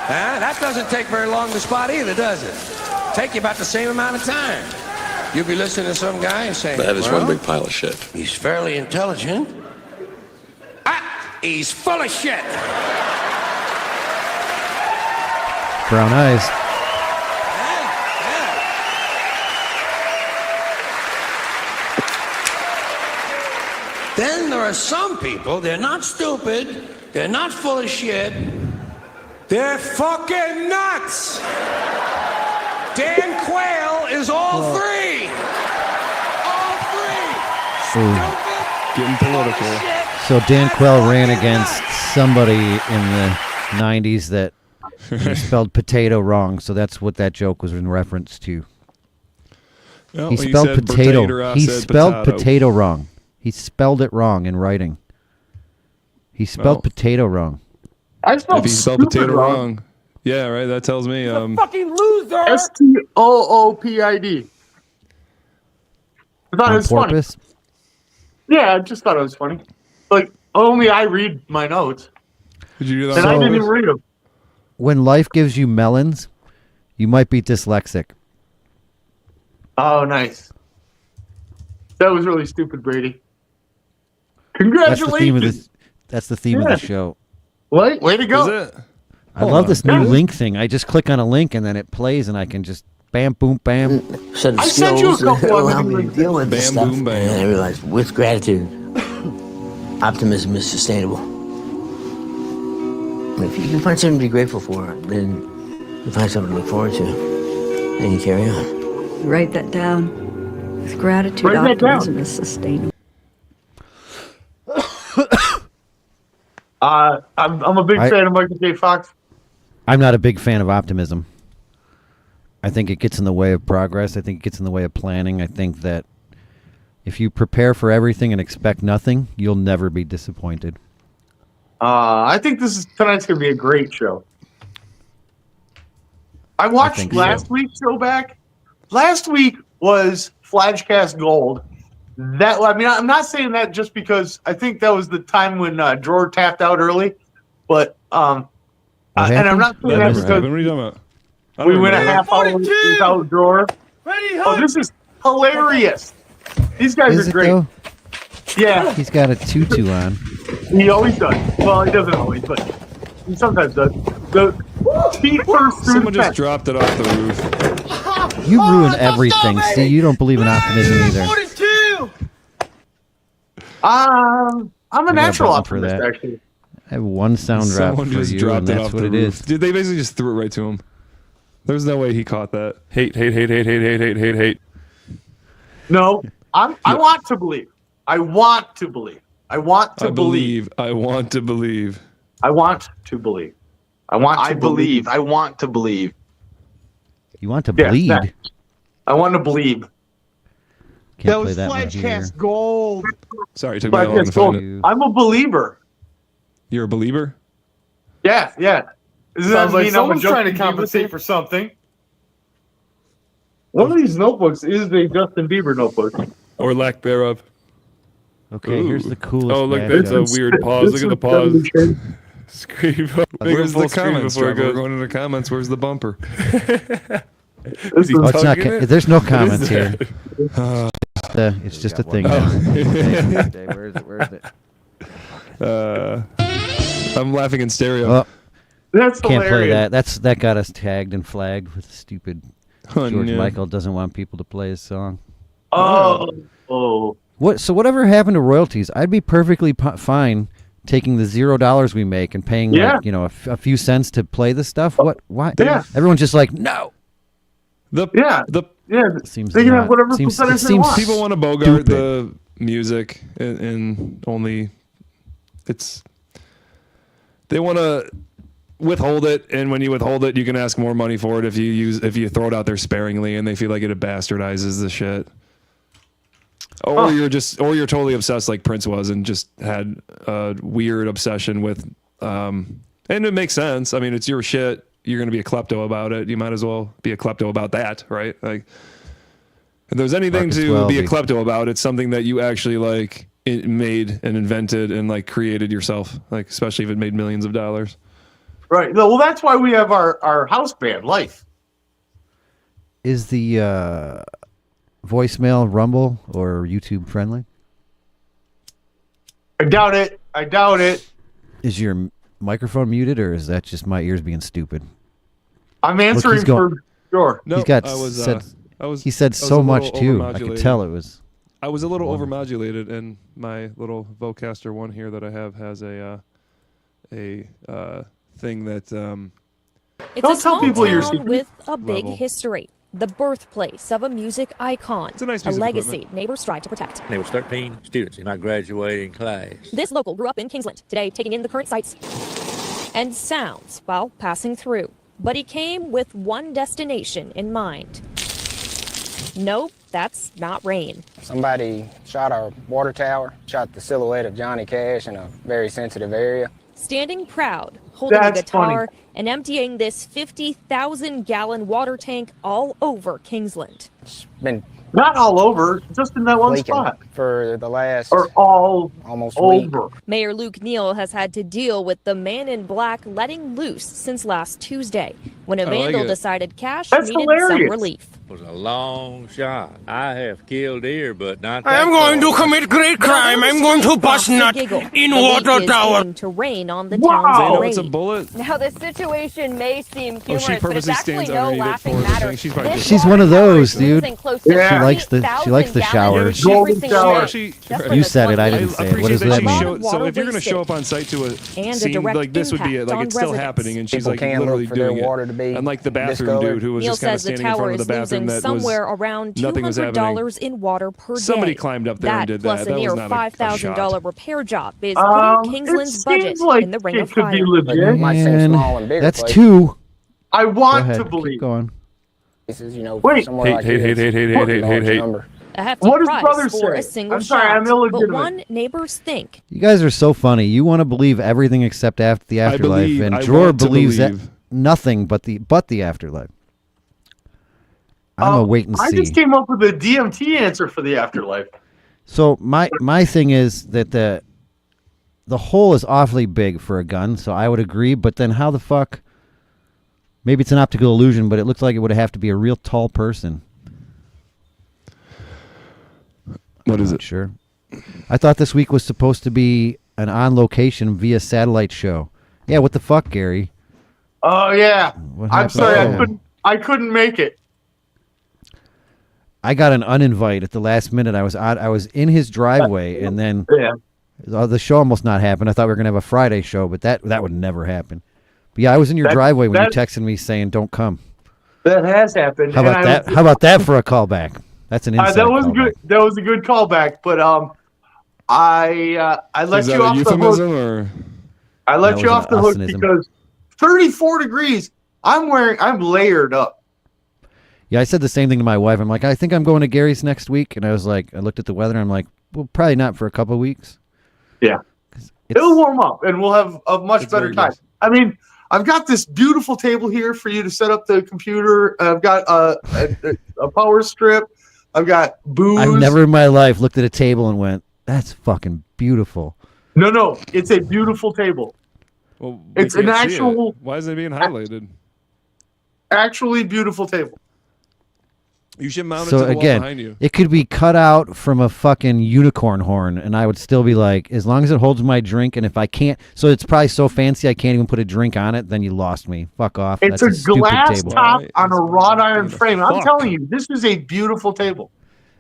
That doesn't take very long to spot either, does it? Take you about the same amount of time. You'll be listening to some guy and saying, That is well, one big pile of shit. he's fairly intelligent. He's full of shit. Brown eyes. Then there are some people, they're not stupid, they're not full of shit, they're fucking nuts. Dan Quayle is all three. All three. Ooh. Getting political. So Dan Quayle ran against somebody in the 90s that spelled potato wrong. So that's what that joke was in reference to. Well, He when you spelled said potato. I He said spelled potato wrong. He spelled it wrong in writing. He spelled Well, potato wrong. I If spelled he spelled stupid potato wrong. wrong. Yeah, right. That tells me. Fucking loser! STOOPID. I thought it On was funny. porpoise? Yeah, I just thought it was funny. Like, only I read my notes. Did you do that? And I So- didn't even read them. When life gives you melons, you might be dyslexic. Oh, nice. That was really stupid, Brady. That's Congratulations. the theme of this. That's the theme of Yeah. the show. Way to go. Is it? I love this new link thing. I just click on a link and then it plays, and I can just bam, boom, bam. Set of I sent you a skills couple that of allow them. me to deal with this Bam, stuff. boom, bam. And then I realized with gratitude, optimism is sustainable. If you can find something to be grateful for, then you find something to look forward to, and you carry on. Write that down. With gratitude, Write that down. optimism is sustainable. I'm a big fan of Michael J. Fox. I'm not a big fan of optimism. I think it gets in the way of progress. I think it gets in the way of planning. I think that if you prepare for everything and expect nothing, you'll never be disappointed. I think tonight's going to be a great show. I watched think last so. week's show back. Last week was Fladgecast Gold, That I mean, I'm not saying that just because I think that was the time when Drawer tapped out early, but and I'm not saying that because what are you talking about? we went a half hour without Drawer. Oh, this is hilarious. These guys Is are it great. though? Yeah, He's got a tutu on. he always does. Well, he doesn't always, but he sometimes does. The feet first through Someone the just fence. dropped it off the roof. You ruin everything. See, you don't believe in optimism either. I'm a got a natural button for optimist, that. actually. I have one sound drop Someone for just you, dropped and it that's off what the it roof. is. Dude, they basically just threw it right to him. There's no way he caught that. Hate. No, I want to believe. I want to believe. I want to believe. I want to believe. I want to believe. I want to believe. I want to believe. You want to Yeah, bleed? that. I want to believe. Can't play that one here. Fladgecast gold. Sorry, it took me that long to Fladgecast find gold. it. I'm a believer. You're a believer? Yeah, yeah. Does that Sounds like mean I'm a someone's trying to Justin Bieber compensate thing? for something. One of these notebooks is a Justin Bieber notebook. Or lack thereof. Okay, here's the coolest. Oh, look, mashup. that's a weird pause. Look at the pause. Scream. Where's the comments? We're going into the comments. Where's the bumper? Is he Oh, it's not. tugging it? There's no What is comments here. that? It's just a thing. Oh. Now. Where is it? Where is it? I'm laughing in stereo. Oh, That's can't play hilarious. that. That got us tagged and flagged with stupid. Oh, George no. Michael doesn't want people to play his song. Oh. What? So whatever happened to royalties? I'd be perfectly fine taking the $0 we make and paying like, a few cents to play the stuff. What? Why? Yeah. Everyone's just like, no. Yeah. Seems They can have not- whatever seems- percentage it they seems want. People want to bogart the music and only they want to withhold it, and when you withhold it, you can ask more money for it if you throw it out there sparingly, and they feel like it bastardizes the shit. Or you're totally obsessed like Prince was and just had a weird obsession with and it makes sense. I mean, it's your shit. You're going to be a klepto about it. You might as well be a klepto about that, right? Like, if there's anything Marcus to be a Welby. klepto about, it's something that you actually like made and invented and like created yourself, like especially if it made millions of dollars. Right. No, well, that's why we have our house band, Life. Is the voicemail Rumble or YouTube friendly? I doubt it. Is your microphone muted, or is that just my ears being stupid? I'm Look, answering he's going- for sure. He's got he said so much too. I could tell it was. I was a little overmodulated, and my little Vocaster one here that I have has a thing that It's Don't a tell small people your town secret with a big level. history. The birthplace of a music icon. It's a nice a piece of legacy equipment. neighbors strive to protect. There was 13 students in my graduating class. This local grew up in Kingsland, today taking in the current sights and sounds while passing through. But he came with one destination in mind. Nope, that's not rain. Somebody shot our water tower, shot the silhouette of Johnny Cash in a very sensitive area. Standing proud, holding a That's guitar, funny. and emptying this 50,000-gallon water tank all over Kingsland. It's been Not all over, just in that one leaking spot. for the last Or all almost week. over. Mayor Luke Neal has had to deal with the man in black letting loose since last Tuesday, when a I like vandal it. decided Cash That's needed some hilarious. relief. It was a long shot. I have killed deer, but not I am going to commit great crime. I'm going to bust nut in water tower. To rain on the Wow. town's They know parade. it's a bullet. Now, the situation may seem Oh, humorous, she but it's purposely actually stands no underneath it laughing for the matter. thing. She's probably This just- She's one of water tower those, is dude. losing close to Yeah. She likes the 50,000 showers. Golden gallons shower. of She- just from You the said it. I floodplain. didn't say it. appreciate What does that she mean? showed- so Water if you're going to show up wasted. on site to a And a scene direct like this would be impact like on it's still residents. happening, and she's People like can't literally look for their doing water it. to be Unlike the bathroom discolored. dude who was Neal just kind of says the standing in tower front of the is bathroom losing that was somewhere around nothing was happening. $200 in water per day. Somebody climbed up there and did plus that. a That was near not a $5,000 shot. repair job is It putting Kingsland's seems budget like in the ring it of could fire. be It legit. might seem Man, small in bigger that's places. two. I Go want ahead. to Keep believe. going. You know, Wait. somewhere Hate, like hate, this, hate, hate, it's a hate, large hate, hate. number. A hefty What does price brother for a say? single I'm sorry, shot. I'm But illegitimate. one neighbors think You guys are so funny. You want to believe everything except after the afterlife, believe- and I Dror want to believes that believe. nothing but the afterlife. I'm a wait and I see. just came up with a DMT answer for the afterlife. So my thing is that the hole is awfully big for a gun, so I would agree. But then how the fuck? Maybe it's an optical illusion, but it looks like it would have to be a real tall person. What is it? Sure. I thought this week was supposed to be an on-location via satellite show. Yeah, what the fuck, Gary? Oh yeah. I'm sorry, Oh. I couldn't make it. I got an uninvite at the last minute. I was in his driveway, and then the show almost not happened. I thought we were gonna have a Friday show, but that would never happen. But yeah, I was in your driveway when you texted me saying don't come. That has happened. How about that? How about that for a callback? That's an inside that was callback. good. That was a good callback. But I let you off the hook. Or? I let That you was off an the hook euphemism. because 34 degrees. I'm layered up. Yeah, I said the same thing to my wife. I'm like, I think I'm going to Gary's next week, and I was like, I looked at the weather, and I'm like, well, probably not for a couple of weeks. Yeah, it'll warm up, and we'll have a much better time. I mean, I've got this beautiful table here for you to set up the computer. I've got a power strip. I've got booze. I've never in my life looked at a table and went, that's fucking beautiful. No, it's a beautiful table. Well, it's an actual. Why is it being highlighted? Actually, beautiful table. You should mount it So to the wall again, behind you. it could be cut out from a fucking unicorn horn, and I would still be like, as long as it holds my drink, and if I can't, so it's probably so fancy I can't even put a drink on it, then you lost me. Fuck off. It's That's a stupid glass table. top on a wrought iron frame. I'm telling you, this is a beautiful table.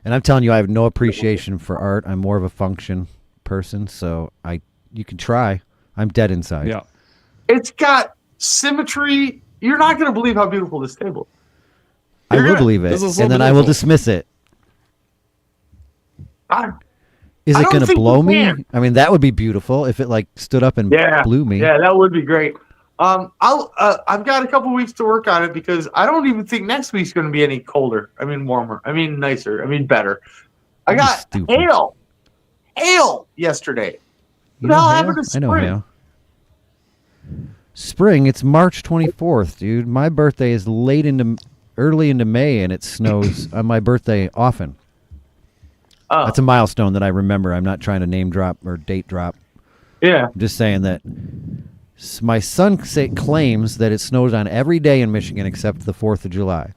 And I'm telling you, I have no appreciation for art. I'm more of a function person, so you can try. I'm dead inside. Yeah. It's got symmetry. You're not going to believe how beautiful this table is. I will believe it, and then I will dismiss it. Is it going to blow me? I mean, that would be beautiful if it like stood up and blew me. Yeah, that would be great. I've got a couple weeks to work on it because I don't even think next week's going to be any colder. I mean, warmer. I mean, nicer. I mean, better. I got hail yesterday. You What the know hell hail? happened to spring? I know hail. Spring. It's March 24th, dude. My birthday is early into May, and it snows on my birthday often. Oh. That's a milestone that I remember. I'm not trying to name drop or date drop. Yeah. I'm just saying that my son claims that it snows on every day in Michigan except the 4th of July.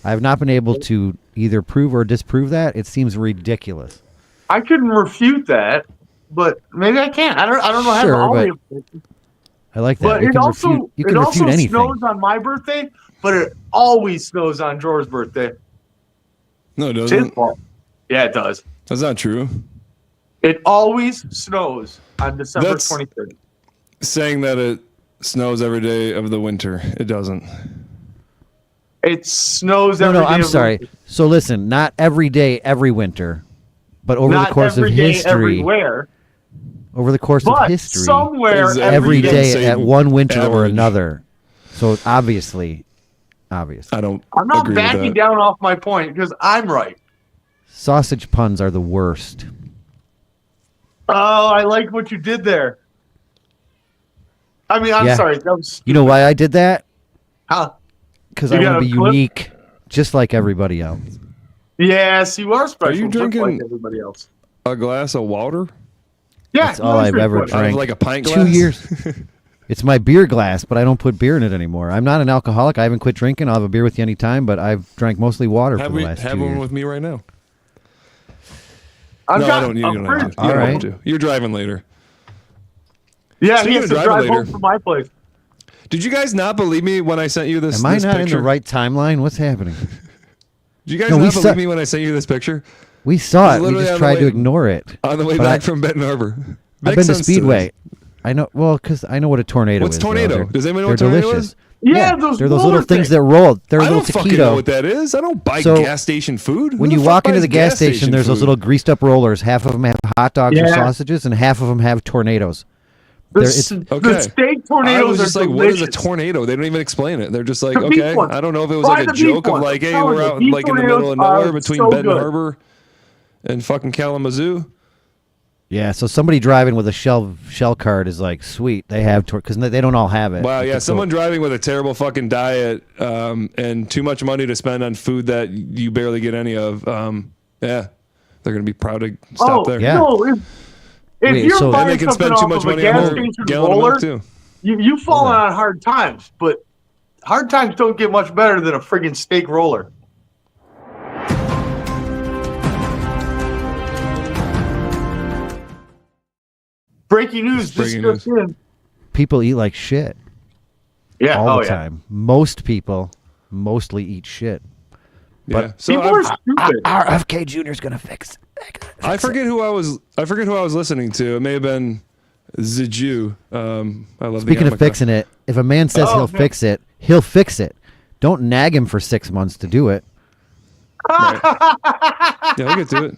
I have not been able to either prove or disprove that. It seems ridiculous. I couldn't refute that, but maybe I can't. I don't know how Sure, all but the information. I like that. But You it can also refute, you can refute anything. snows on my birthday, but it always snows on George's birthday. No, it It's doesn't. his fault. Yeah, it does. That's not true. It always snows on December 23rd. Saying that it snows every day of the winter. It doesn't. It snows every No, day I'm of sorry. winter. So listen, not every day, every winter, but over Not the course of every day, history, everywhere. over the course of But history, somewhere every day at one winter or average. another. So obviously. I don't. I'm not agree with backing that. down off my point because I'm right. Sausage puns are the worst. Oh, I like what you did there. I mean, I'm Yeah. sorry. That was You know why I did that? Huh? Because You I got want to a be clip? unique, just like everybody else. Yes, you are special. Are you just like drinking everybody else? a glass of water? Yeah, That's all I've ever Out of drank. like a pint 2 glass? years. It's my beer glass, but I don't put beer in it anymore. I'm not an alcoholic. I haven't quit drinking. I'll have a beer with you anytime, but I've drank mostly water for Have the we last 2 have one years. with me right now? I've No, got I don't. You a don't fridge. have to. All You don't right. have to. You're driving later. Yeah, Speaking he has of to driving drive later. home from my place. Did you guys not believe me when I sent you this? Am I this not picture? in the right timeline? What's happening? Did you guys No, we not believe saw- me when I sent you this picture? We saw It it. was We literally just on the tried to way- ignore it. On the way But back from Benton Harbor. I've Makes been to sense Speedway. this. I know. Well, because I know what a tornado What's is. though. tornado? They're- Does anyone know they're what tornado delicious. is? Yeah, those they're those roller little things things. that roll. They're a I little don't fucking know taquito. what that is. I don't buy So, gas station food. When Who you the fuck walk into buys the gas station, there's those food? little greased up rollers. Half of them have hot dogs or Yeah. sausages, and half of them have tornadoes. The, They're- s- it's- Okay. the steak I tornadoes was just are like, what is a delicious. tornado? They don't even explain it. They're just like, The beef okay. ones. I don't know if it was Try like a the beef joke of ones. like, I'm hey, telling we're you, out beef like in the middle of tornadoes nowhere are between so Benton good. Harbor and fucking Kalamazoo. Yeah, so somebody driving with a shell card is like, sweet. They have because they don't all have it. Wow, yeah, It's someone driving with a terrible fucking diet and too much money to spend on food that you barely get any of. Yeah, They're going to be proud to stop there. Yeah. No, if Wait, you're so- And they buying can something spend too off much of a money gas on their station gallon of roller, milk too. you've fallen on hard times, but hard times don't get much better than a friggin' steak roller. Breaking news just in. People eat like shit. Yeah, all the time. Most people mostly eat shit. Yeah. But So people are stupid. RFK Jr. is gonna fix it. I forget who I was listening to. It may have been the Jew. I love Speaking the of fixing it, if a man says he'll fix it, he'll fix it. Don't nag him for 6 months to do it. Yeah, we'll get to it.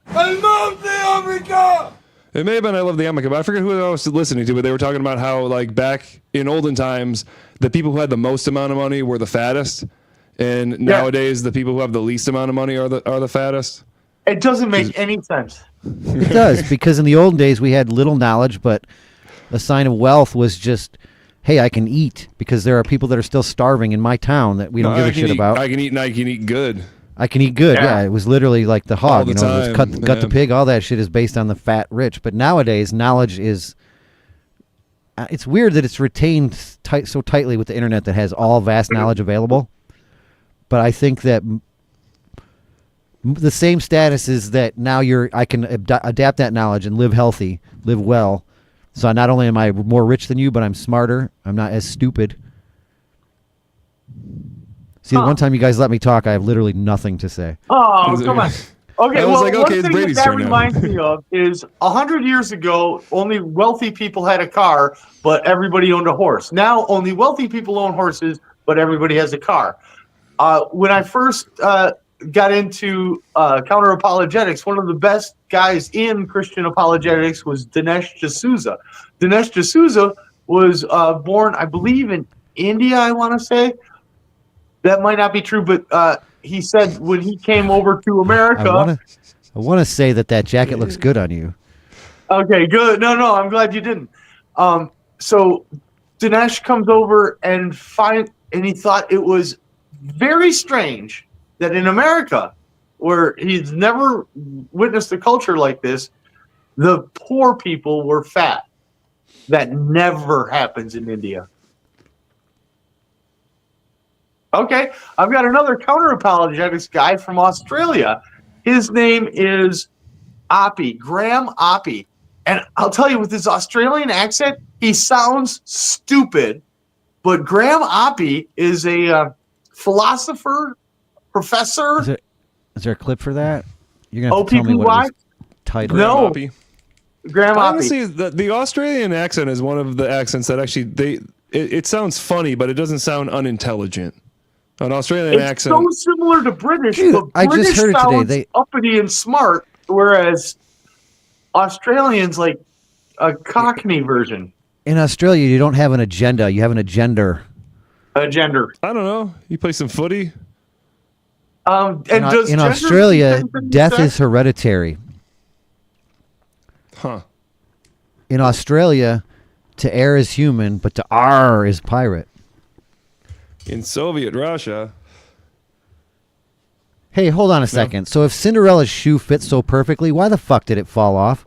I love the Africa! It may have been I Love the Yarmulke, but I forget who I was listening to, but they were talking about how, like, back in olden times, the people who had the most amount of money were the fattest, and nowadays the people who have the least amount of money are the fattest. It doesn't make any sense. It does, because in the old days we had little knowledge, but a sign of wealth was just, hey, I can eat, because there are people that are still starving in my town that we don't give a shit about. I can eat, and I can eat good. I can eat good. Yeah, it was literally like the hog. All the It was time, gut the pig. All that shit is based on the fat rich. But nowadays, knowledge is. It's weird that it's retained so tightly with the internet that has all vast knowledge available. But I think that the same status is that now I can adapt that knowledge and live healthy, live well. So not only am I more rich than you, but I'm smarter. I'm not as stupid. See, the one time you guys let me talk, I have literally nothing to say. Oh, come on. Okay, well, like, one okay, it's thing Brady's that turn now. reminds me of is 100 years ago, only wealthy people had a car, but everybody owned a horse. Now, only wealthy people own horses, but everybody has a car. When I first got into counter apologetics, one of the best guys in Christian apologetics was Dinesh D'Souza. Dinesh D'Souza was born, I believe, in India, I want to say. That might not be true, but he said when he came over to America... I want to say that jacket looks good on you. Okay, good. No, I'm glad you didn't. So Dinesh comes over and he thought it was very strange that in America, where he's never witnessed a culture like this, the poor people were fat. That never happens in India. Okay, I've got another counter-apologetics guy from Australia. His name is Oppie, Graham Oppie. And I'll tell you, with his Australian accent, he sounds stupid. But Graham Oppie is a philosopher, professor. Is there a clip for that? You're going to have to tell me what it was titled. No. Graham Oppie. Honestly, the Australian accent is one of the accents that actually, it sounds funny, but it doesn't sound unintelligent. An Australian accent. It's so similar to British, Dude, but I British just heard it sounds today. uppity and smart, whereas Australians like a Cockney version. In Australia, you don't have an agenda. You have an agender. A gender. I don't know. You play some footy? And In Australia, death is hereditary. Huh. In Australia, to err is human, but to R is pirate. In Soviet Russia. Hey, hold on a second. So if Cinderella's shoe fits so perfectly, why the fuck did it fall off?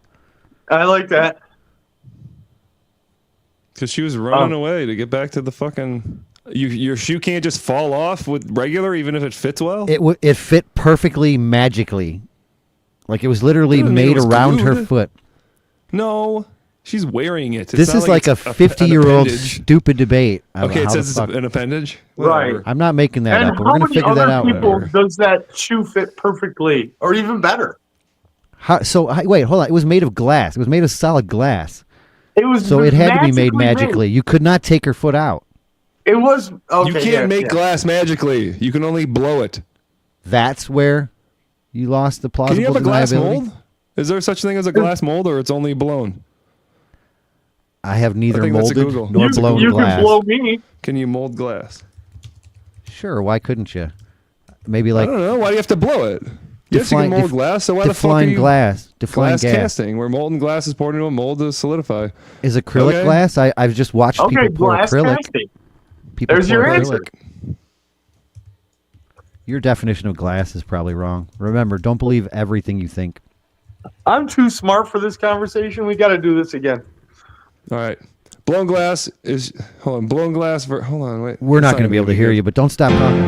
I like that. Because she was running away to get back to the fucking... Your shoe can't just fall off with regular, even if it fits well? It fit perfectly magically. Like it was literally made around her foot. No. She's wearing it. This is like a 50-year-old stupid debate. Okay, it says it's an appendage? Right. I'm not making that up, but we're going to figure that out. People does that shoe fit perfectly, or even better? Wait, hold on. It was made of glass. It was made of solid glass. It had to be made magically. You could not take her foot out. It was... Okay, you can't make glass magically. You can only blow it. That's where you lost the plausible Can you have a glass deniability? mold? Is there such thing as a glass mold, or it's only blown? I have neither think that's a molded Google. nor blown you glass. can blow me. Can you mold glass? Sure, why couldn't you? Maybe like... I don't know. Why do you have to blow it? Yes, you can mold glass, so why the fuck are you... Define glass gas. casting, where molten glass is poured into a mold to solidify. Is acrylic glass? I've just watched people pour glass acrylic. casting. People There's pour your acrylic. answer. Your definition of glass is probably wrong. Remember, don't believe everything you think. I'm too smart for this conversation. We got to do this again. All right. Blown glass is... Hold on. Blown glass... hold on, wait. We're not going to be able to hear you, but don't stop talking.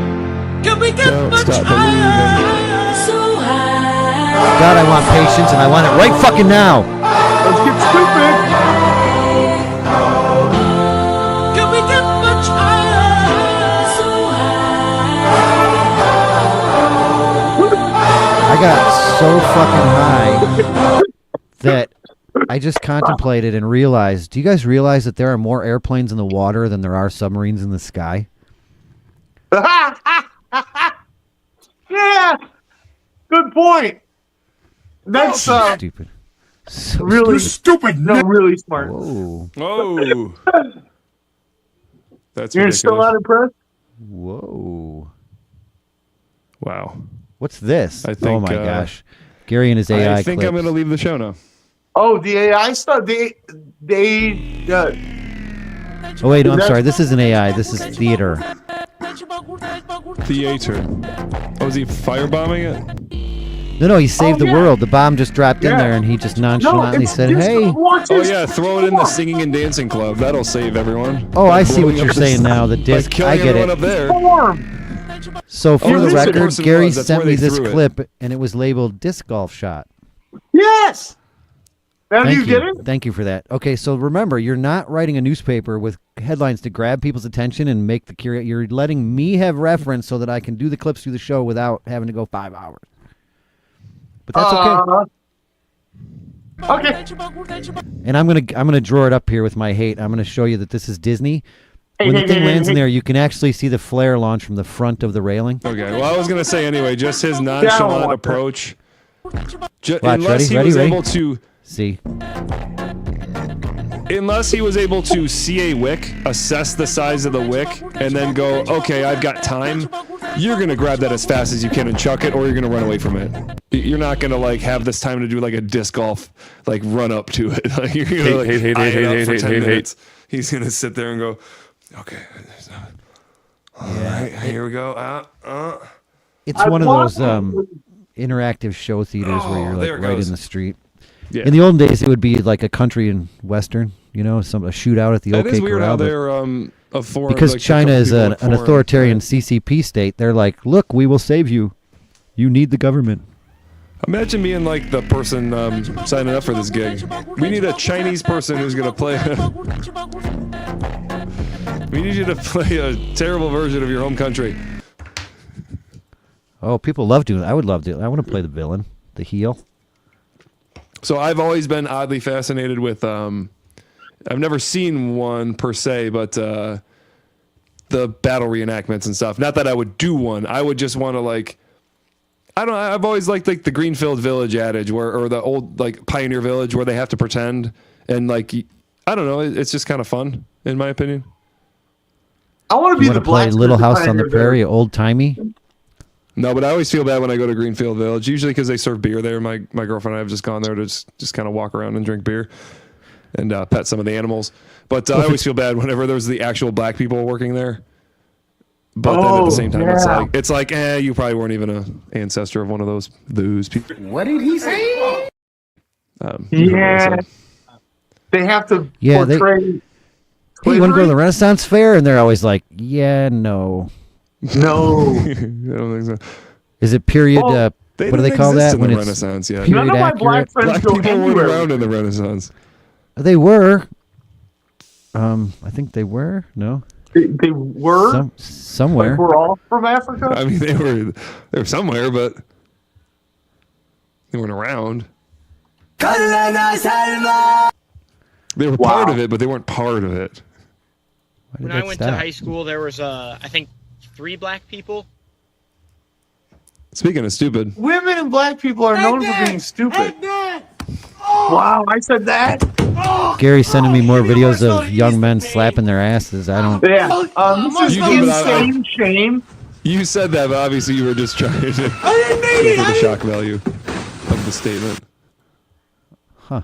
Can we get much higher? So high. God, I want patience, and I want it right fucking now. Let's get stupid. Can we get much higher? So high. I got so fucking high that I just contemplated and realized, do you guys realize that there are more airplanes in the water than there are submarines in the sky? Yeah. Good point. That's stupid. So really stupid. No, really smart. Whoa. Whoa. That's You're ridiculous. still not impressed? Whoa. Wow. What's this? I think, oh my gosh. Gary and his AI I think clips. I'm going to leave the show now. Oh, the AI stuff. Oh wait, no, I'm sorry. This isn't AI. This is theater. Theater. Oh, is he firebombing it? No, he saved the world. The bomb just dropped in there, and he just nonchalantly said, "Hey." Oh yeah, throw it in the singing and dancing club. That'll save everyone. Oh, By I see what blowing you're up saying now. The disc. killing I get everyone it. up there. So for the this record, person Gary was. That's sent where me they this threw it. clip, and it was labeled "disc golf shot." Yes. Now Thank you get it? Thank you for that. Okay, so remember, you're not writing a newspaper with headlines to grab people's attention and make the curious. You're letting me have reference so that I can do the clips through the show without having to go 5 hours. But that's okay. Okay. And I'm gonna draw it up here with my hate. I'm gonna show you that this is Disney. When the thing lands in there, you can actually see the flare launch from the front of the railing. Okay. Well, I was gonna say anyway, just his nonchalant approach. Watch, Unless he was able to see. Unless he was able to see a wick, assess the size of the wick, and then go, okay, I've got time, you're going to grab that as fast as you can and chuck it, or you're going to run away from it. You're not going to like have this time to do like a disc golf, like run up to it. Like, you're going to like, hate, 10 minutes. He's going to sit there and go, okay. All right, here we go. It's one of those interactive show theaters where you're like right in the street. Yeah. In the olden days, it would be like a country and western, a shootout at the OK Corral. That is weird how they're a foreign... Because like, China is an authoritarian CCP state, they're like, look, we will save you. You need the government. Imagine being like the person signing up for this gig. We need a Chinese person who's going to play... We need you to play a terrible version of your home country. Oh, people love doing it. I would love to. I want to play the villain, the heel. So I've always been oddly fascinated with, I've never seen one per se, but the battle reenactments and stuff. Not that I would do one. I would just want to like, I've always liked like the Greenfield Village adage or the old like Pioneer Village where they have to pretend and like, I don't know. It's just kind of fun in my opinion. I want to be the play Little House on the Prairie, old timey. No, but I always feel bad when I go to Greenfield Village. Usually because they serve beer there. My girlfriend and I have just gone there to just kind of walk around and drink beer and pet some of the animals. But I always feel bad whenever there's the actual black people working there. But then at the same time, it's like, you probably weren't even an ancestor of one of those people. What did he say? Yeah. They have to portray... Hey, you want to go to the Renaissance Fair? And they're always like, yeah, no. No. I don't think so. Is it period? What do they call that? When the Renaissance, yeah. Period None of my accurate? black friends go people weren't anywhere. around in the Renaissance. They were. I think they were. No. They were? Somewhere. Like we're all from Africa? I mean, they were somewhere, but they weren't around. They were part of it, but they weren't part of it. When I went to high school, there was, I think, 3 black people. Speaking of stupid. Women and black people are known for being stupid. Wow, I said that? Gary's sending me more videos of young men slapping their asses. I don't... Yeah. This is insane shame. You said that, but obviously you were just trying to go for the shock value of the statement. Huh.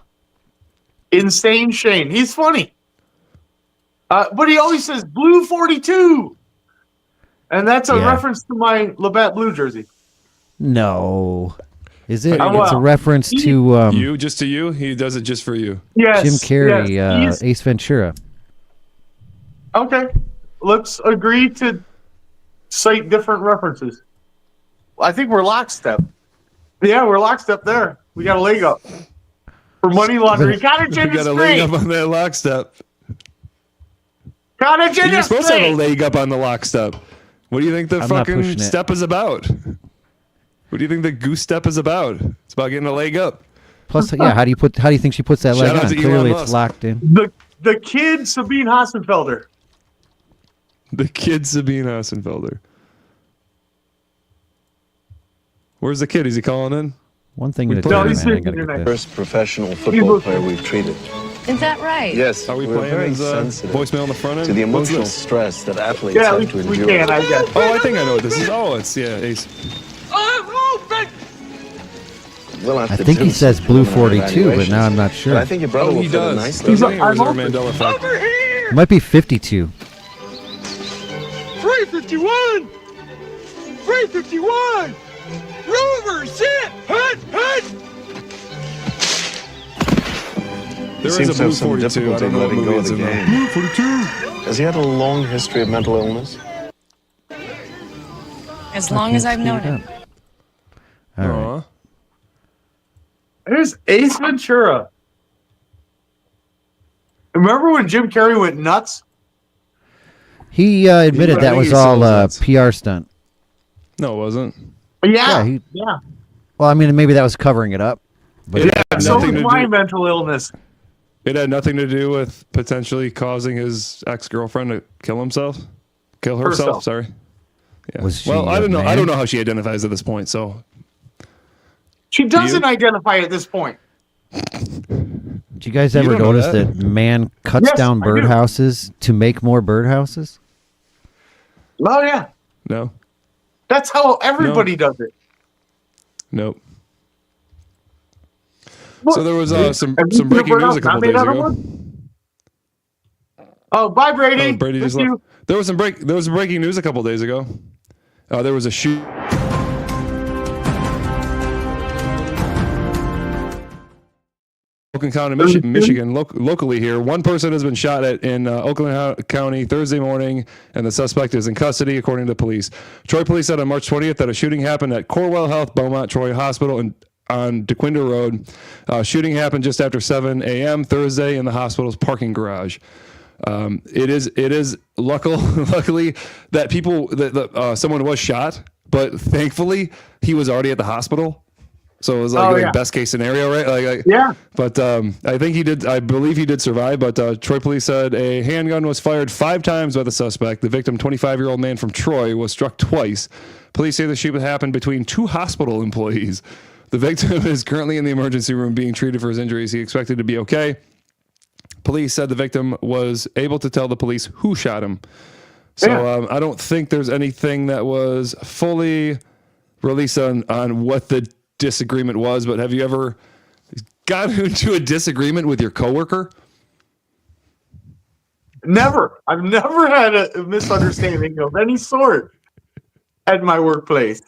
Insane Shane. He's funny. But he always says Blue 42. And that's a Yeah. reference to my Labatt Blue jersey. No. Is it? Oh, It's a well. reference to you, just to you? He does it just for you. Yes. Jim Carrey, yes. Ace Ventura. Okay. Let's agree to cite different references. I think we're lockstep. Yeah, we're lockstep there. We got a leg up. For money laundering. Cottage We got a industry. leg up on that lockstep. Cottage industry. You're supposed to have a leg up on the lockstep. What do you think the I'm not pushing fucking it. step is about? What do you think the goose step is about? It's about getting a leg up. Plus, yeah, how do you think she puts that Shout leg out on? to Elon Clearly, it's Musk. locked in. The kid Sabine Hassenfelder. The kid Sabine Hassenfelder. Where's the kid? Is he calling in? One thing We at a play- time, No, man. he's I gotta get this. First professional football player we've treated. Is that right? Yes, Are we we're playing very his sensitive voicemail on the front end? to the What's emotional this? stress that athletes Yeah, have to we endure. can, I guess. Oh, I think I know what this is. Oh, it's Ace. We'll have I to think do he says some Blue preliminary 42, but now I'm not evaluations. sure. But I think your brother Oh, will he fit in does. nicely. He's like, or is there a Mandela effect? It might be 52. 351! 351! Rover, sit! Hut! Hut! There Seems is to a have Blue some 42. I difficulty don't know what letting go movie of it's the in. game. Blue 42. Has he had a long history of mental illness? As long as I've known him. All right. Aw. There's Ace Ventura. Remember when Jim Carrey went nuts? He admitted I that think was he still all was nuts. PR stunt. No, it wasn't. Yeah. Yeah, Yeah. Well, I mean, maybe that was covering it up. But It had So nothing was to my do. mental illness. It had nothing to do with potentially causing his ex-girlfriend to kill herself. Herself. Sorry. Yeah. Was she Well, I a don't know. I man? don't know how she identifies at this point. So She doesn't identify at this point. Did you guys You ever don't know notice that. that man cuts Yes, down I do. birdhouses to make more birdhouses? Oh, yeah. no, That's how everybody does it. nope. What? So there was Have some you seen breaking bird news house a couple not made days out of ago. wood? Oh, bye, Brady. Oh, Brady just Miss you. left. There was some breaking news a couple days ago. There was a shoot. Oakland County, Michigan, locally here. One person has been shot at in Oakland County Thursday morning, and the suspect is in custody, according to police. Troy police said on March 20th that a shooting happened at Corwell Health Beaumont Troy Hospital on DeQuinder Road. Shooting happened just after 7 a.m. Thursday in the hospital's parking garage. It is luckily that someone was shot, but thankfully he was already at the hospital. So it was like best case scenario, right? Like yeah. But I think he did. I believe he did survive. But Troy police said a handgun was fired 5 times by the suspect. The victim, 25-year-old man from Troy, was struck twice. Police say the shooting happened between 2 hospital employees. The victim is currently in the emergency room being treated for his injuries. He expected to be okay. Police said the victim was able to tell the police who shot him. So I don't think there's anything that was fully released on what the disagreement was, but have you ever gotten into a disagreement with your coworker? Never. I've never had a misunderstanding of any sort at my workplace.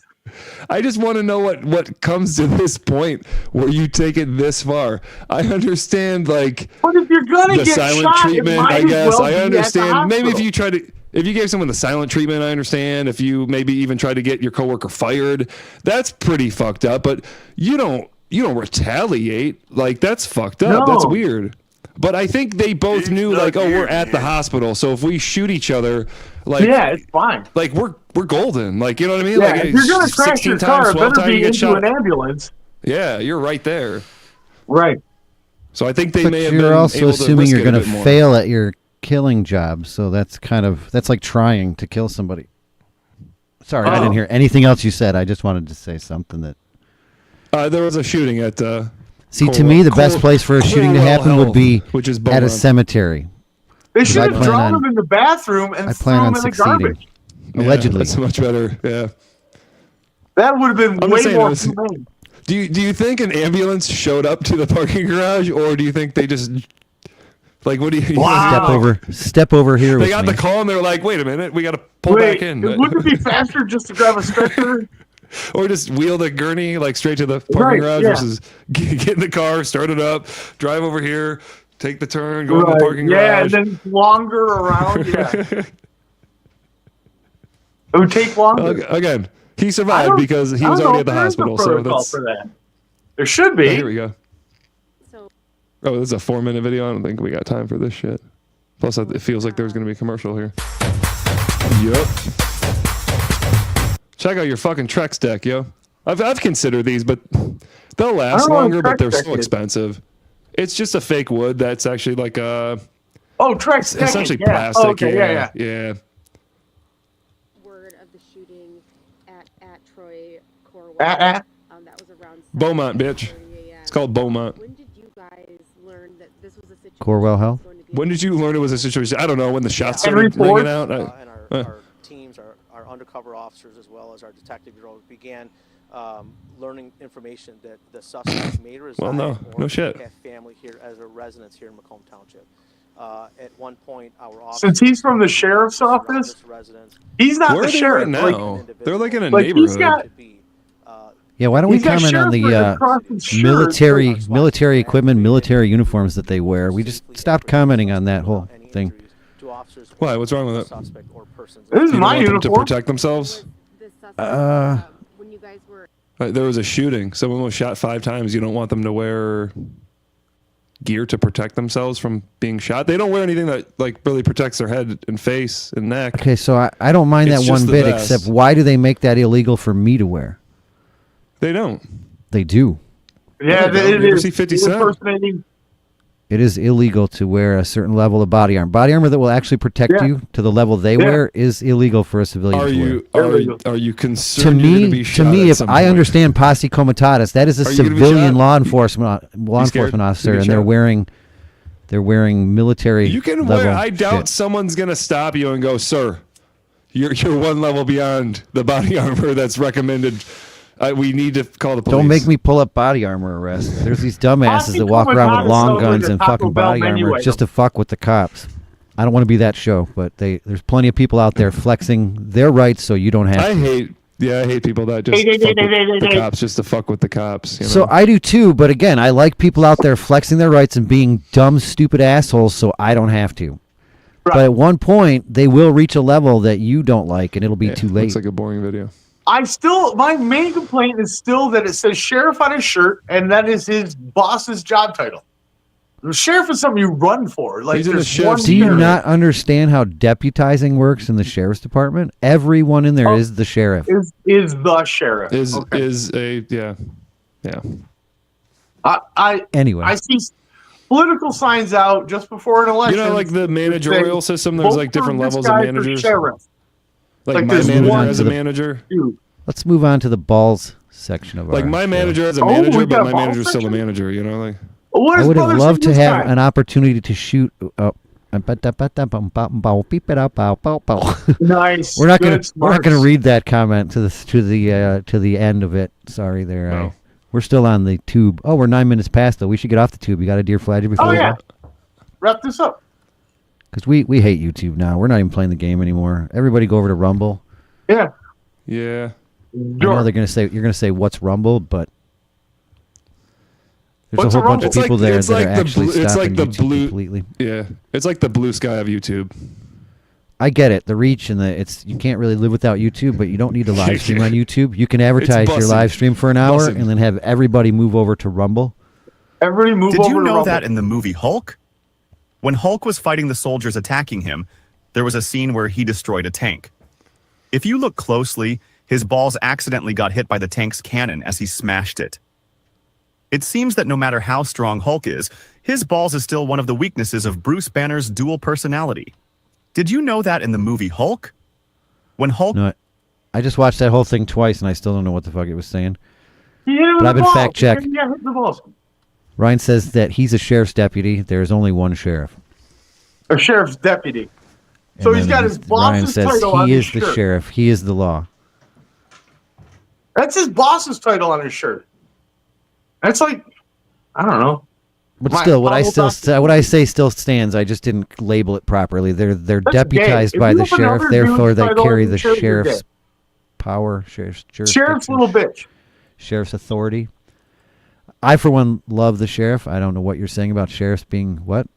I just want to know what comes to this point where you take it this far. I understand, like, but if you're gonna the get silent shot, treatment, it might I as guess. well I be at the understand. Maybe hospital. if you gave someone the silent treatment, I understand. If you maybe even tried to get your coworker fired, that's pretty fucked up. But you don't retaliate. Like, that's fucked up. No. That's weird. But I think they both knew, like, oh, we're at the hospital, so if we shoot each other, like, yeah, it's fine. Like, we're golden. Like, you know what I mean? Yeah, Like, if you're gonna crash 16 your times, car, it 12 better times you be get into shot. an ambulance. Yeah, you're right there. Right. So I think they But may have you're been also able to assuming risk you're it a going to bit more. fail at your killing job, so that's like trying to kill somebody. Sorry, I didn't hear anything else you said. I just wanted to say something that. There was a shooting at. See, to me, the best place for a shooting to happen would be which is at a Beaumont. cemetery. They should I have plan drawn on- him in the bathroom and I threw plan him on in the succeeding. garbage. Allegedly. That's much better. Yeah. That would have been I'm way just saying, more it was- humane. Do you think an ambulance showed up to the parking garage, or do you think they just Like, what do you? Wow. Step over here. They with got me. the call and they're like, wait a minute, we got to pull back in. Wouldn't it be faster just to grab a stretcher? Or just wheel the gurney like straight to the parking garage versus get in the car, start it up, drive over here, take the turn, go to the parking garage. Yeah, and then longer around. Yeah. It would take longer. Again, he survived because he was already at the hospital. So that's for that. There should be. Oh, here we go. Oh, this is a 4-minute video. I don't think we got time for this shit. Plus, it feels like there's going to be a commercial here. Yup. Check out your fucking Trex deck, yo. I've considered these, but they'll last longer, but they're so expensive. It's just a fake wood that's actually like a... Oh, Trex decking. Essentially yeah. plastic. Oh, okay, yeah. Word of the shooting at Troy Corwell. That was around Beaumont, bitch. It's called Beaumont. When did you guys learn that this was a situation? Corwell Health? When did you learn it was a situation? I don't know. When the shots started ringing out? And our teams, our undercover officers, as well as our detective bureau, began learning information that the suspect may reside no shit. have family here as a residence here in Macomb Township. At one point, our officers, since he's from the sheriff's office, he's not Where the are they sheriff. right now? They're like in a Like, he's neighborhood. Yeah, why don't we He's got comment on the sheriff across his shirt. military equipment, military uniforms that they wear? We just stopped commenting on that whole thing. Why? What's wrong with it? This is You my don't want them to uniform. protect themselves? When you guys were There was a shooting. Someone was shot 5 times. You don't want them to wear gear to protect themselves from being shot. They don't wear anything that like really protects their head and face and neck. Okay, so I don't mind It's that just one the bit, vest. except why do they make that illegal for me to wear? They don't. They do. Yeah, You it ever is. see 50 It's Cent? impersonating. It is illegal to wear a certain level of body armor. Body armor that will actually protect Yeah. you to the level they Yeah. wear is illegal for a civilian Are to wear. you are you To concerned you're gonna be me, shot if at some I point? understand posse comitatus, that is a Are you gonna be civilian shot? law enforcement scared? officer, You and get they're wearing military. You can level wear. I doubt shit. someone's gonna stop you and go, "Sir, you're one level beyond the body armor that's recommended. We need to call the police." Don't make me pull up body armor arrest. There's these dumbasses that walk around with long guns and fucking body armor just to fuck with the cops. I don't want to be that show, but there's plenty of people out there flexing their rights so you don't have I to. hate people that just fuck with the cops just to fuck with the cops. You know? So I do too, but again, I like people out there flexing their rights and being dumb, stupid assholes so I don't have to. But at one point, they will reach a level that you don't like, and it'll be too late. Looks like a boring video. My main complaint is still that it says sheriff on his shirt, and that is his boss's job title. The sheriff is something you run for. Like, He's in the there's sheriff's one Do you sheriff. not understand how deputizing works in the sheriff's department? Everyone in there is the sheriff. Is the sheriff? Is a yeah. Anyway, I see political signs out just before an election. You know, like the managerial system. There's like different levels of managers. Sheriff. Like my there's manager one as a manager. Let's move on to the balls section of Like our my show. manager as a Oh, we manager, got but a my ball manager's still a section? manager. You know, like. What I is would have Brothers loved to in have Disguise? an opportunity to shoot. Nice. We're not Good gonna smarts. read that comment to the end of it. Sorry, there. No. We're still on the tube. Oh, we're 9 minutes past though. We should get off the tube. You got a dear Fladge before? Oh we yeah. go? Wrap this up. Because we hate YouTube now. We're not even playing the game anymore. Everybody go over to Rumble. Yeah. Yeah. I know you're gonna say what's Rumble, but there's What's a a whole bunch Rumble? of people there that are actually it's stopping like the YouTube blue. completely. Yeah, it's like the blue sky of YouTube. I get it, the reach and you can't really live without YouTube, but you don't need to live stream on YouTube. You can advertise your bussing. live stream for an hour Bussing. and then have everybody move over to Rumble. Everybody move Did over you to know Rumble. that in the movie Hulk? When Hulk was fighting the soldiers attacking him, there was a scene where he destroyed a tank. If you look closely, his balls accidentally got hit by the tank's cannon as he smashed it. It seems that no matter how strong Hulk is, his balls is still one of the weaknesses of Bruce Banner's dual personality. Did you know that in the movie Hulk? When Hulk... No, I just watched that whole thing twice and I still don't know what the fuck it was saying. He hit him But with I've the been ball. fact-checked. Yeah, hit the balls. Ryan says that he's a sheriff's deputy. There's only one sheriff. A sheriff's deputy. And So he's then got his Ryan boss's says title on he his is the shirt. sheriff. He is the law. That's his boss's title on his shirt. That's like, I don't know. But still, what I say still stands. I just didn't label it properly. They're deputized by the sheriff, therefore they carry the sheriff's power, sheriff's little bitch, sheriff's authority. I, for one, love the sheriff. I don't know what you're saying about sheriffs being what?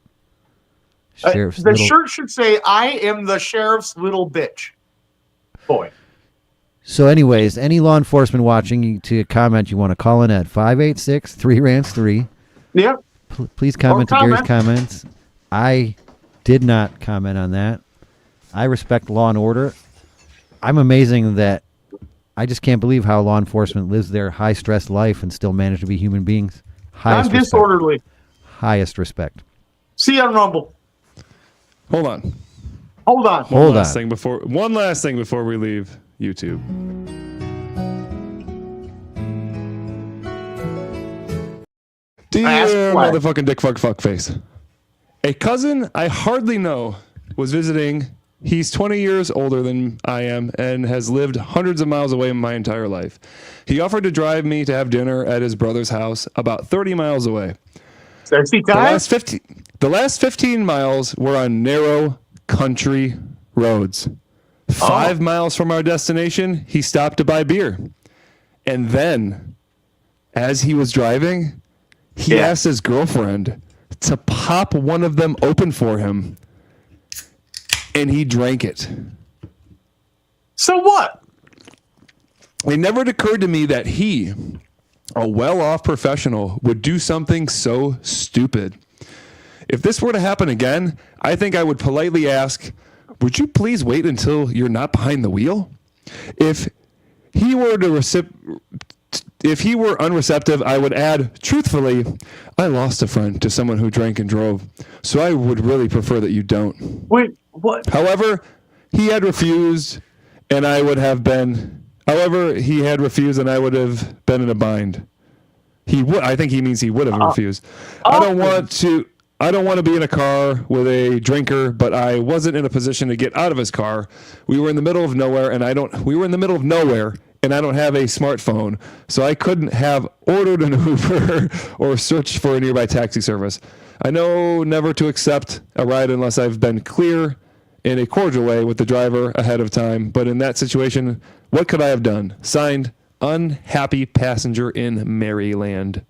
Sheriff's the shirt should say, "I am the sheriff's little bitch." Boy. So, anyways, any law enforcement watching, to comment, you want to call in at 586-3RANTS3. Yep. Please comment to Gary's comments. I did not comment on that. I respect law and order. I'm amazing that I just can't believe how law enforcement lives their high-stress life and still manage to be human beings. I'm disorderly. Highest respect. See you on Rumble. Hold on. One last thing before we leave YouTube. Dear motherfucking dick fuck face. A cousin I hardly know was visiting. He's 20 years older than I am and has lived hundreds of miles away my entire life. He offered to drive me to have dinner at his brother's house about 30 miles away. Sexy time? The last 15 miles were on narrow country roads. 5 miles from our destination, he stopped to buy beer. And then, as he was driving, he asked his girlfriend to pop one of them open for him. And he drank it. So what? It never occurred to me that he, a well-off professional, would do something so stupid. If this were to happen again, I think I would politely ask, would you please wait until you're not behind the wheel? If he were unreceptive, I would add, truthfully, I lost a friend to someone who drank and drove, so I would really prefer that you don't. Wait, what? However, he had refused, and I would have been. He had refused, and I would have been in a bind. I think he means he would have refused. I don't want to be in a car with a drinker, but I wasn't in a position to get out of his car. We were in the middle of nowhere, and I don't have a smartphone, so I couldn't have ordered an Uber or searched for a nearby taxi service. I know never to accept a ride unless I've been clear in a cordial way with the driver ahead of time, but in that situation, what could I have done? Signed, unhappy passenger in Maryland.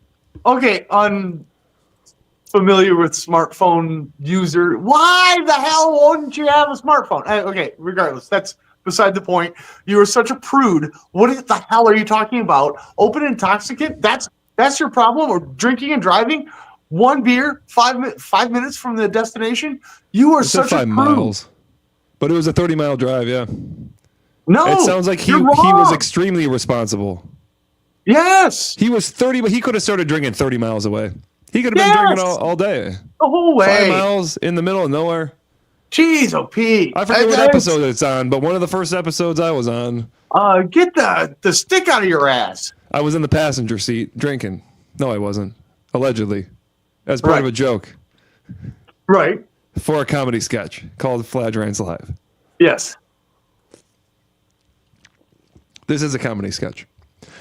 Okay, unfamiliar with smartphone user. Why the hell wouldn't you have a smartphone? Okay, regardless, that's beside the point. You are such a prude. What the hell are you talking about? Open intoxicant? That's your problem? Or drinking and driving? One beer, 5 minutes from the destination? You are such a prude. 5 miles. But it was a 30-mile drive, yeah. No, it sounds like he was extremely responsible. Yes. He was 30, but he could have started drinking 30 miles away. He could have been drinking all day. The whole way. 5 miles in the middle of nowhere. Jeez, oh Pete. I forget what episode it's on, but one of the first episodes I was on. Get the stick out of your ass. I was in the passenger seat drinking. No, I wasn't. Allegedly. As part of a joke. Right. For a comedy sketch called Fladge Rants Live. Yes. This is a comedy sketch.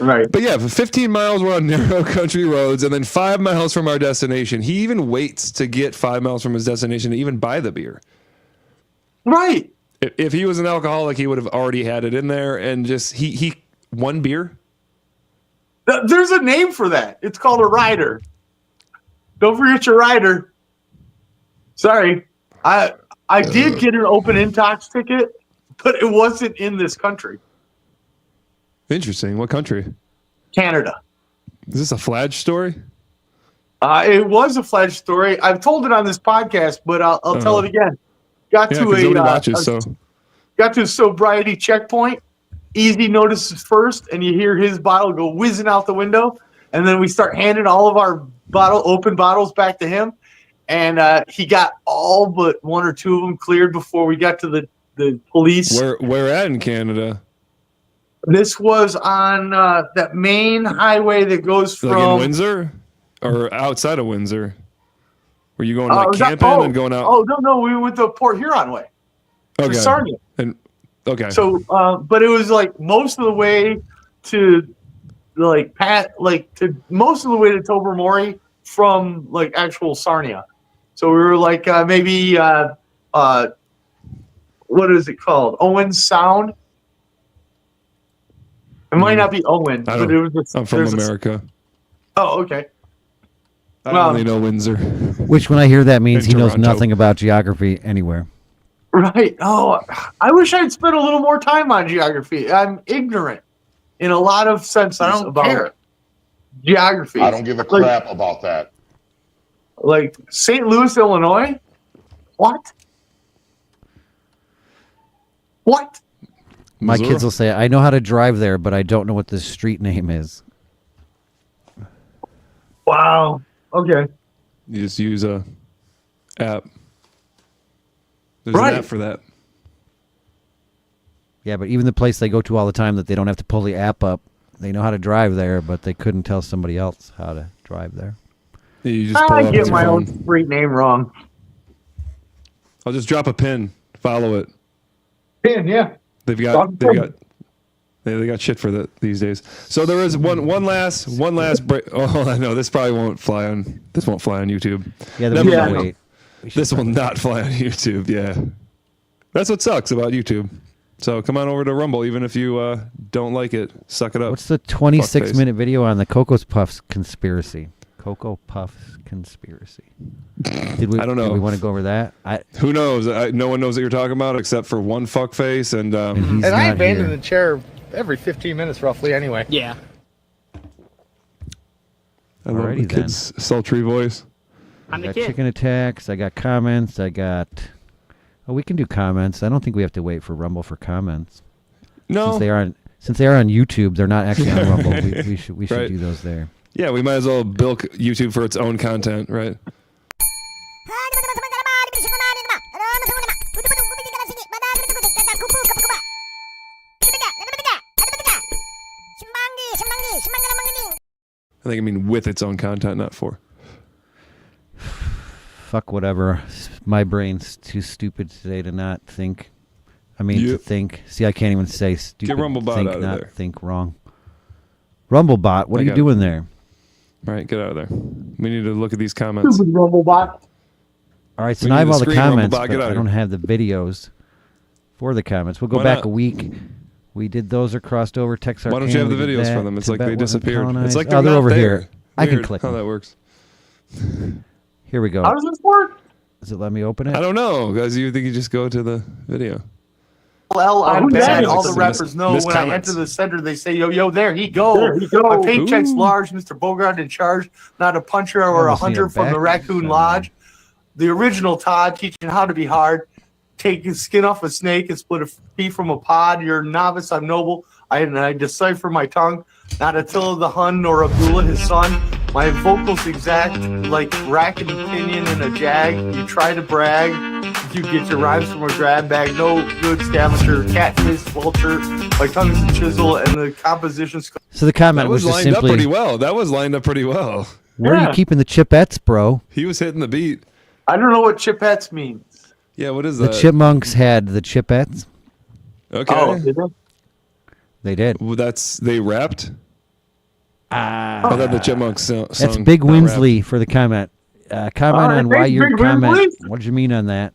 Right. But yeah, for 15 miles we're on narrow country roads, and then 5 miles from our destination. He even waits to get 5 miles from his destination to even buy the beer. Right. If he was an alcoholic, he would have already had it in there, and just he one beer. There's a name for that. It's called a rider. Don't forget your rider. Sorry, I did get an open intox ticket, but it wasn't in this country. Interesting. What country? Canada. Is this a Fladge story? It was a Fladge story. I've told it on this podcast, but I'll tell it again. Got to a sobriety checkpoint. Easy notices first, and you hear his bottle go whizzing out the window, and then we start handing all of our open bottles back to him. And he got all but one or two of them cleared before we got to the police. Where at in Canada? This was on that main highway that goes from in Windsor or outside of Windsor. Were you going camping and going out? Oh no, we went the Port Huron way. Okay. Sarnia. Okay. So, but it was like most of the way to most of the way to Tobermory from like actual Sarnia. So we were like maybe what is it called? Owen Sound. It might not be Owen, but it was. I'm from America. Oh, okay. I only know Windsor. Which, when I hear that, means he knows nothing about geography anywhere. Right. Oh, I wish I'd spent a little more time on geography. I'm ignorant in a lot of senses about geography. I don't give a crap about that. Like St. Louis, Illinois? What? What? My kids will say, I know how to drive there, but I don't know what the street name is. Wow. Okay. You just use a app. There's Right. an app for that. Yeah, but even the place they go to all the time that they don't have to pull the app up, they know how to drive there, but they couldn't tell somebody else how to drive there. Yeah, you just pull I up get with your my phone. own street name wrong. I'll just drop a pin. Follow it. Pin, yeah. They got shit for that these days. So there is one last break. Oh, I know this probably won't fly on. This won't fly on YouTube. Yeah, Never mind. wait. This will not fly on YouTube. Yeah, that's what sucks about YouTube. So come on over to Rumble, even if you don't like it. Suck it up. What's the 26-minute video on the Cocoa Puffs conspiracy? Cocoa Puffs conspiracy. I don't know. Did we want to go over that? Who knows? No one knows what you're talking about except for one fuckface and he's And I not abandon here. the chair every 15 minutes roughly anyway. Yeah. I love the Alrighty then. kid's sultry voice. I got chicken attacks. I got comments. I got. Oh, we can do comments. I don't think we have to wait for Rumble for comments. No. Since they are on YouTube, they're not actually on Rumble. We should Right. do those there. Yeah, we might as well bilk YouTube for its own content, right? I think I mean with its own content, not for. Fuck whatever. My brain's too stupid today to not think. To think. See, I can't even say stupid. Get Rumblebot think, out of not there. think wrong. Rumblebot, what are you doing there? All right, get out of there. We need to look at these comments. Stupid Rumblebot. All right, so We now I need have to all the screen comments, Rumblebot. Get but out I of don't here. have the videos for the comments. We'll go Why back not? a week. We did those are crossed over. Texarkana. Why don't you have the we did videos that. for them? It's like Tibet they wasn't disappeared. colonized. It's like they're not over there. here. I can Weird click how them. that works. Here we go. How does this work? Does it let me open it? I don't know, guys. You think you just go to the video? Well, I'm who's bad. that? All the Miss- rappers know Miss when I Comments. enter the center, they say, yo, there he go. There he go. My paycheck's Ooh. large, Mr. Bogart in charge, not a puncher or a almost need hunter a from the back Raccoon shot. Lodge. The original Todd teaching how to be hard. Take his skin off a snake and split a pea from a pod. You're a novice, I'm noble. I decipher my tongue. Not Attila the Hun nor Abdullah, his son. My vocals exact like rack and pinion in a jag. You try to brag. You get your rhymes from a grab bag. No good scavenger. Catfish, vulture. My tongue's a chisel and the composition's... So the comment That was just lined up simply, pretty well. That was lined up pretty well. where are Yeah. you keeping the chipettes, bro? He was hitting the beat. I don't know what chipettes means. Yeah, what is The that? chipmunks had the chipettes. Okay. Oh, did they? They did. Well, they rapped. I thought the Chipmunks sung. That's Big not rapped. Winsley for the comment. Comment All right, on why thanks, your Big comment. Winsley. What did you mean on that?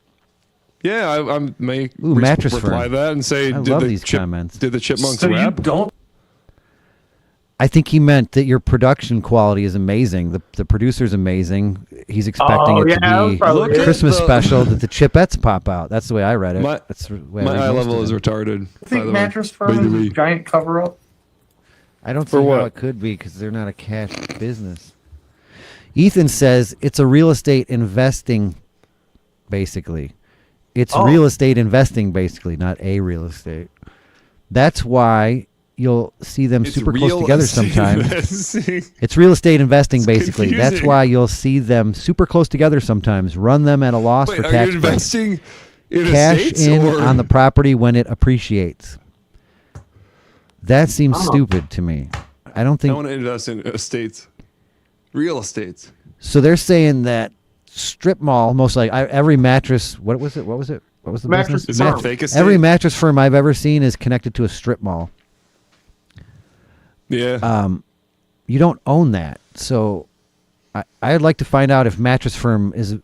Yeah, I may Ooh, mattress reply firm. that and say, I did love the these comments. Did the Chipmunks So you rap? don't... I think he meant that your production quality is amazing. The producer's amazing. He's expecting Oh, it yeah, that to was be probably a it. Christmas The- special that the chipettes pop out. That's the way I read it. My- That's the way My I read eye most level of is it. retarded. I think by the way. Mattress By the Firm is way. a giant cover-up. I don't For see what? how it could be because they're not a cash business. Ethan says it's a real estate investing, basically. It's Oh. real estate investing, basically, not a real estate. That's why you'll see them It's super close real together estate sometimes. investing. It's real estate investing, It's basically. That's confusing. why you'll see them super close together sometimes. Run them at a loss Wait, for are tax you breaks. investing in Cash estates in or on the property when it appreciates. That seems Oh. stupid to me. I don't I think want to invest in estates, real estates. so. They're saying that strip mall, most like every mattress. What was it? What was it? What was the Mattress business? Is that Firm. a fake estate? Every mattress firm I've ever seen is connected to a strip mall. Yeah. You don't own that, so I'd like to find out if Mattress Firm is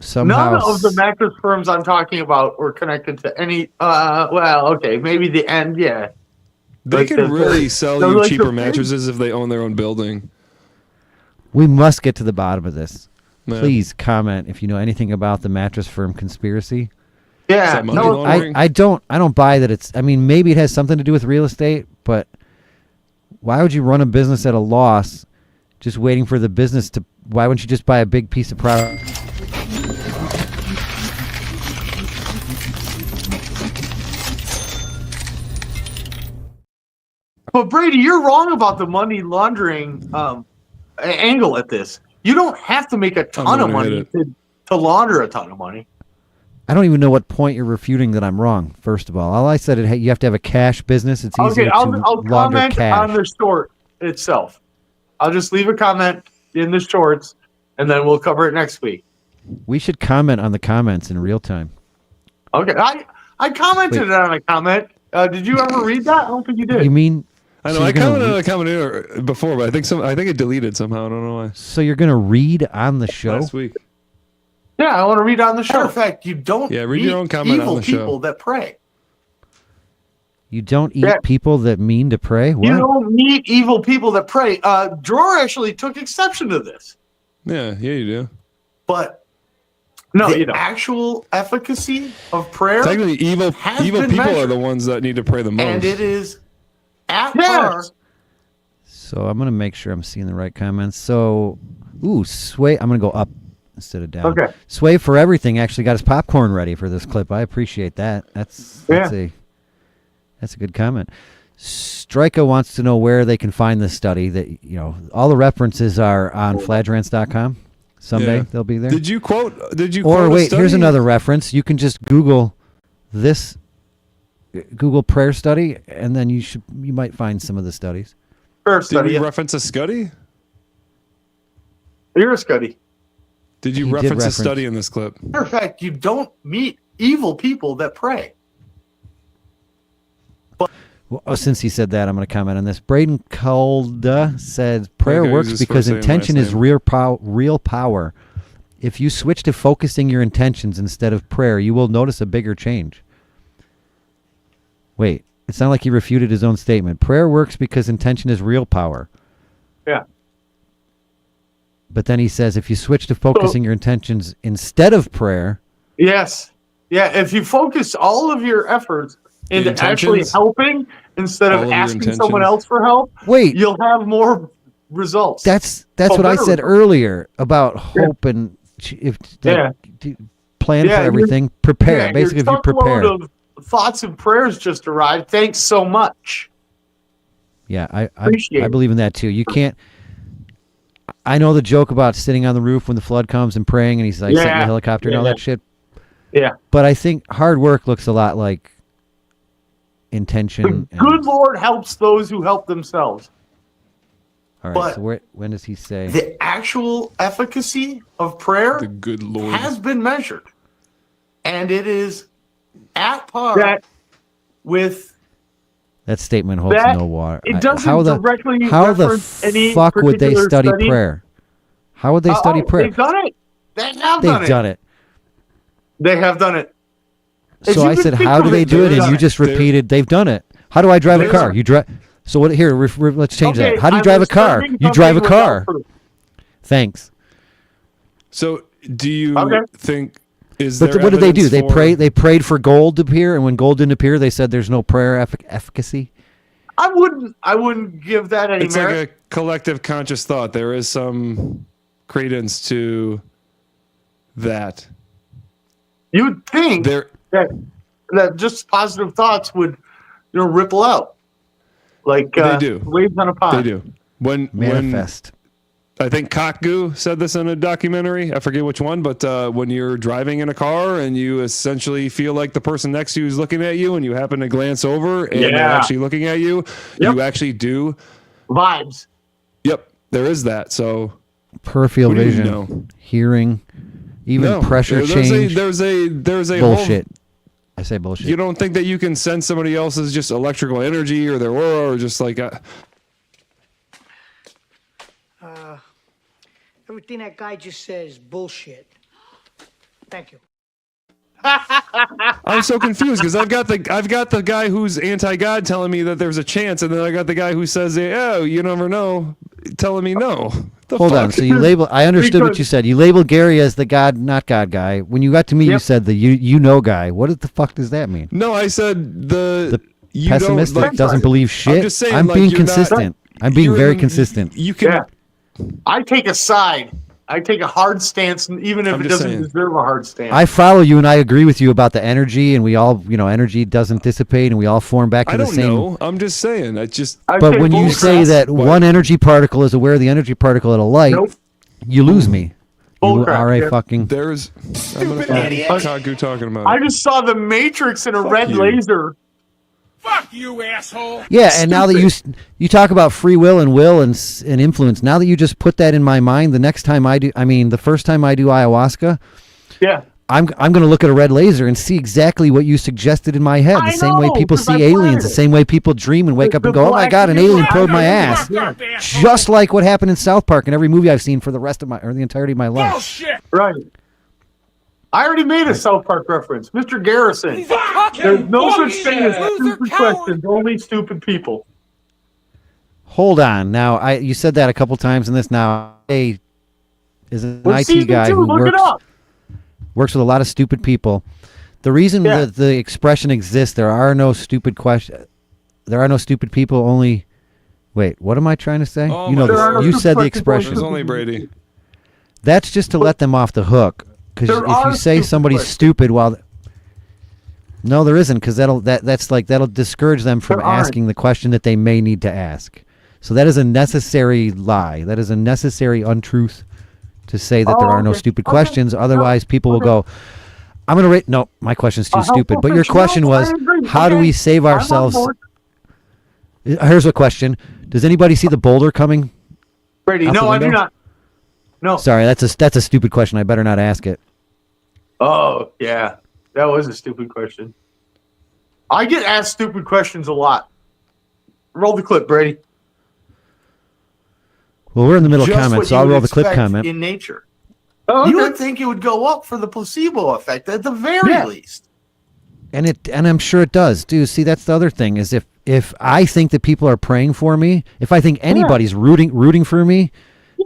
somehow. None of the mattress firms I'm talking about were connected to any. Well, okay, maybe the end. Yeah, They could really sell you cheaper mattresses if they own their own building. We must get to the bottom of this. Yeah. Please comment if you know anything about the Mattress Firm conspiracy. Yeah, no, I don't buy that it's. I mean, maybe it has something to do with real estate, but why would you run a business at a loss, just waiting for the business to? Why wouldn't you just buy a big piece of property? But Brady, you're wrong about the money laundering angle at this. You don't have to make a ton of money to launder a ton of money. I don't even know what point you're refuting that I'm wrong. First of all I said you have to have a cash business. It's easier to I'll launder comment cash. on the short itself. I'll just leave a comment in the shorts, and then we'll cover it next week. We should comment on the comments in real time. Okay, I commented on a comment. Did you ever read that? I don't think you did. You mean? I know I commented on a comment before, but I think it deleted somehow. I don't know why. So you're gonna read on the show last week? Yeah, I want to read on the show. In fact, you don't. Yeah, read your own comment on the show. People that pray. You don't eat people that mean to pray. What? You don't meet evil people that pray. Drawer actually took exception to this. Yeah, you do. But no, the actual efficacy of prayer. Technically, evil people are the ones that need to pray the most. And it is at par. So I'm gonna make sure I'm seeing the right comments. So, Sway. I'm gonna go up instead of down. Okay. Sway for everything actually got his popcorn ready for this clip. I appreciate that. That's a good comment. Strika wants to know where they can find this study. That all the references are on fladgerants.com. Someday they'll be there. Did you quote? Or wait, here's another reference. You can just Google this. Google prayer study, and then you might find some of the studies. Prayer study. Did you reference a Scuddy? You're a Scuddy. Did you reference a study in this clip? Matter of fact, you don't meet evil people that pray. Well, since he said that, I'm going to comment on this. Braden Calda said, prayer works because intention is real power. If you switch to focusing your intentions instead of prayer, you will notice a bigger change. Wait, it sounded like he refuted his own statement. Prayer works because intention is real power. Yeah. But then he says, if you switch to focusing your intentions instead of prayer. Yes. Yeah, if you focus all of your efforts into actually helping instead of asking someone else for help, you'll have more results. That's what I said earlier about hope and plan for everything. Prepare. Basically, if you prepare. Of thoughts and prayers just arrived. Thanks so much. Yeah, I believe in that too. You can't. I know the joke about sitting on the roof when the flood comes and praying, and he's like sitting in the helicopter and all that shit. Yeah. But I think hard work looks a lot like intention. The good Lord helps those who help themselves. All right. So when does he say the actual efficacy of prayer? The good Lord has been measured, and it is at par with. That statement holds no water. It doesn't directly how the reference any fuck would they study study. Prayer? How would they study prayer? They've done it. They've done it. They have done it. So I said, how do they do it? And you just repeated, they've done it. How do I drive a car? You drive. So what? Here, let's change that. How do you drive a car? You drive a car. Thanks. So do you think? But what did they do? They pray. They prayed for gold to appear, and when gold didn't appear, they said there's no prayer efficacy. I wouldn't give that any merit. Like a collective conscious thought. There is some credence to that. You would think that just positive thoughts would, ripple out like they do. Waves on a pond. They do. When manifest. I think Cockgoo said this in a documentary. I forget which one, but when you're driving in a car and you essentially feel like the person next to you is looking at you and you happen to glance over and they're actually looking at you, you actually do. Vibes. Yep, there is that. So peripheral vision, hearing, even pressure change. There's a bullshit. I say bullshit. You don't think that you can sense somebody else's just electrical energy or their aura or just like Everything that guy just said is bullshit. Thank you. I'm so confused because I've got the guy who's anti-God telling me that there's a chance, and then I got the guy who says, "Oh, you never know," telling me no. Hold on. So you label. I understood what you said. You labeled Gary as the God, not God guy. When you got to me, you said the you know guy. What the fuck does that mean? No, I said the pessimist that doesn't believe shit. I'm just saying, I'm like, being you're consistent. I'm being very consistent. You can. I take a side. I take a hard stance, even if it doesn't deserve a hard stance. I follow you, and I agree with you about the energy, and we all, energy doesn't dissipate, and we all form back to the same. I don't know. I'm just saying. But when you say that one energy particle is aware of the energy particle at a light, you lose me. You are a fucking. There's. Stupid idiot. Kagu talking about. I just saw the Matrix in a red laser. Fuck you, asshole. Yeah, and now that you talk about free will and influence, now that you just put that in my mind, the next time the first time I do ayahuasca, I'm going to look at a red laser and see exactly what you suggested in my head. The same way people see aliens, the same way people dream and wake up and go, "Oh my God, an alien probed my ass." Just like what happened in South Park in every movie I've seen for the entirety of my life. Bullshit. Right. I already made a South Park reference. Mr. Garrison. There's no such thing as stupid questions, only stupid people. Hold on. Now, you said that a couple times in this now. Is an IT guy who works with a lot of stupid people. The reason that the expression exists, there are no stupid questions. There are no stupid people, only... Wait, what am I trying to say? You said the expression. There's only Brady. That's just to let them off the hook. Because if you say somebody's stupid while... No, there isn't, because that'll discourage them from asking the question that they may need to ask. So that is a necessary lie. That is a necessary untruth to say that there are no stupid questions. Otherwise, people will go, "I'm going to rate..." No, my question's too stupid. But your question was, how do we save ourselves? Here's a question. Does anybody see the boulder coming? Brady, no, I do not. No. Sorry, that's a stupid question. I better not ask it. Oh, yeah. That was a stupid question. I get asked stupid questions a lot. Roll the clip, Brady. Well, we're in the middle of comments, so I'll roll the clip comment. In nature. Oh, okay. You would think it would go up for the placebo effect at the very least. And I'm sure it does. Dude, see, that's the other thing, is if I think that people are praying for me, if I think anybody's rooting for me,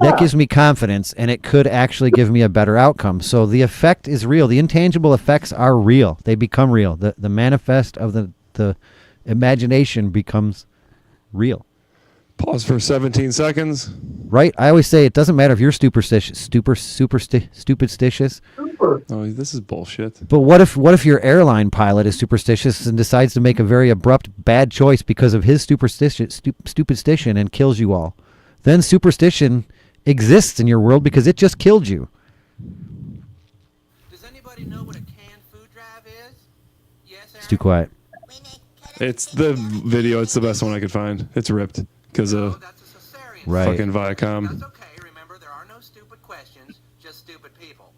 that gives me confidence, and it could actually give me a better outcome. So the effect is real. The intangible effects are real. They become real. The manifest of the imagination becomes real. Pause for 17 seconds. Right? I always say it doesn't matter if you're superstitious. Oh, this is bullshit. But what if your airline pilot is superstitious and decides to make a very abrupt bad choice because of his superstition and kills you all? Then superstition exists in your world because it just killed you. Does anybody know what a canned food drive is? Yes, It's too quiet. It's the video. It's the best one I could find. It's ripped because of fucking Viacom. That's okay. Remember, there are no stupid questions, just stupid people.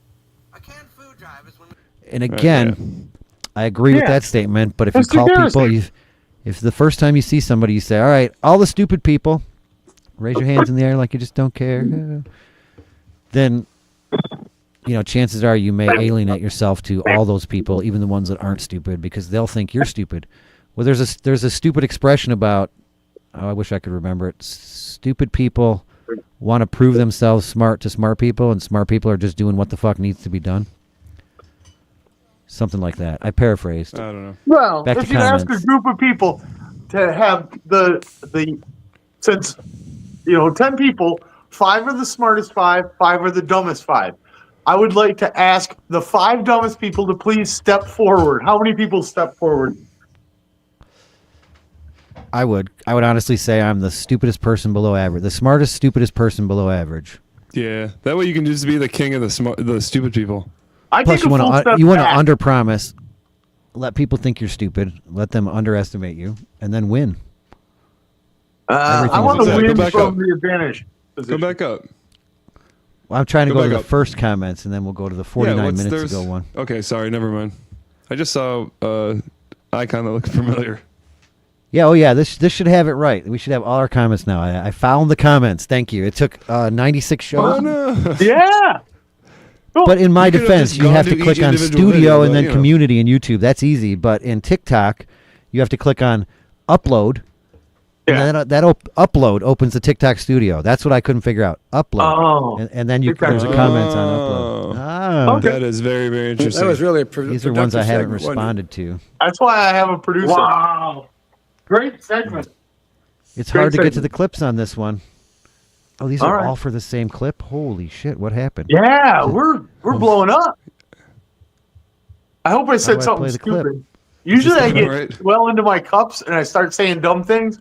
A canned food drive is when... And again, I agree with that statement, but if you call people, if the first time you see somebody, you say, "All right, all the stupid people, raise your hands in the air like you just don't care," then, chances are you may alienate yourself to all those people, even the ones that aren't stupid, because they'll think you're stupid. Well, there's a stupid expression about, I wish I could remember it. Stupid people want to prove themselves smart to smart people, and smart people are just doing what the fuck needs to be done. Something like that. I paraphrased. I don't know. Well, if you ask a group of people to have since 10 people, 5 are the smartest 5 are the dumbest 5. I would like to ask the 5 dumbest people to please step forward. How many people step forward? I would honestly say I'm the stupidest person below average. The smartest, stupidest person below average. Yeah, that way you can just be the king of the stupid people. Plus, you want to under-promise, let people think you're stupid, let them underestimate you, and then win. I want to win from the advantage position. Go back up. Well, I'm trying to go to the first comments, and then we'll go to the 49 minutes ago one. Okay, sorry, never mind. I just saw icon that looked familiar. Yeah, oh yeah, this should have it right. We should have all our comments now. I found the comments. Thank you. It took 96 shows. Oh no. Yeah. But in my You could've defense, just you gone have to to click each on individual studio video, and but, then you know. community in YouTube. That's easy. But in TikTok, you have to click on upload. And then that upload opens the TikTok studio. That's what I couldn't figure out. Upload. Oh. And then there's a comments on upload. Ah. That is very, very interesting. That was really a These are ones I haven't productive segment, wasn't it? responded to. That's why I have a producer. Wow. Great segment. It's Great hard to get to segment. the clips on this one. Oh, these All are right. all for the same clip? Holy shit, what happened? Yeah, we're blowing up. I hope I said do I something play the clip? stupid. Usually I get Right. well into my cups and I start saying dumb things.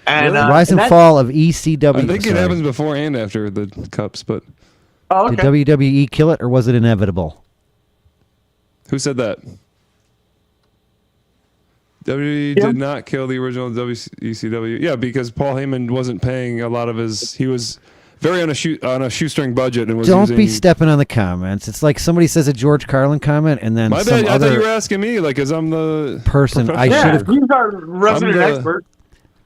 And Rise and that- fall of ECW. I think it Sorry. happens before and after the cups, but Oh, Did okay. WWE kill it, or was it inevitable? who said that? WWE Yeah. did not kill the original WCW. Yeah, because Paul Heyman wasn't paying a lot of his. He was very on a shoestring budget and was Don't using. be stepping on the comments. It's like somebody says a George Carlin comment, and then My some bad. I thought you were other asking me, like, as I'm the person. I professional. should Yeah, have. he's our resident I'm the- expert.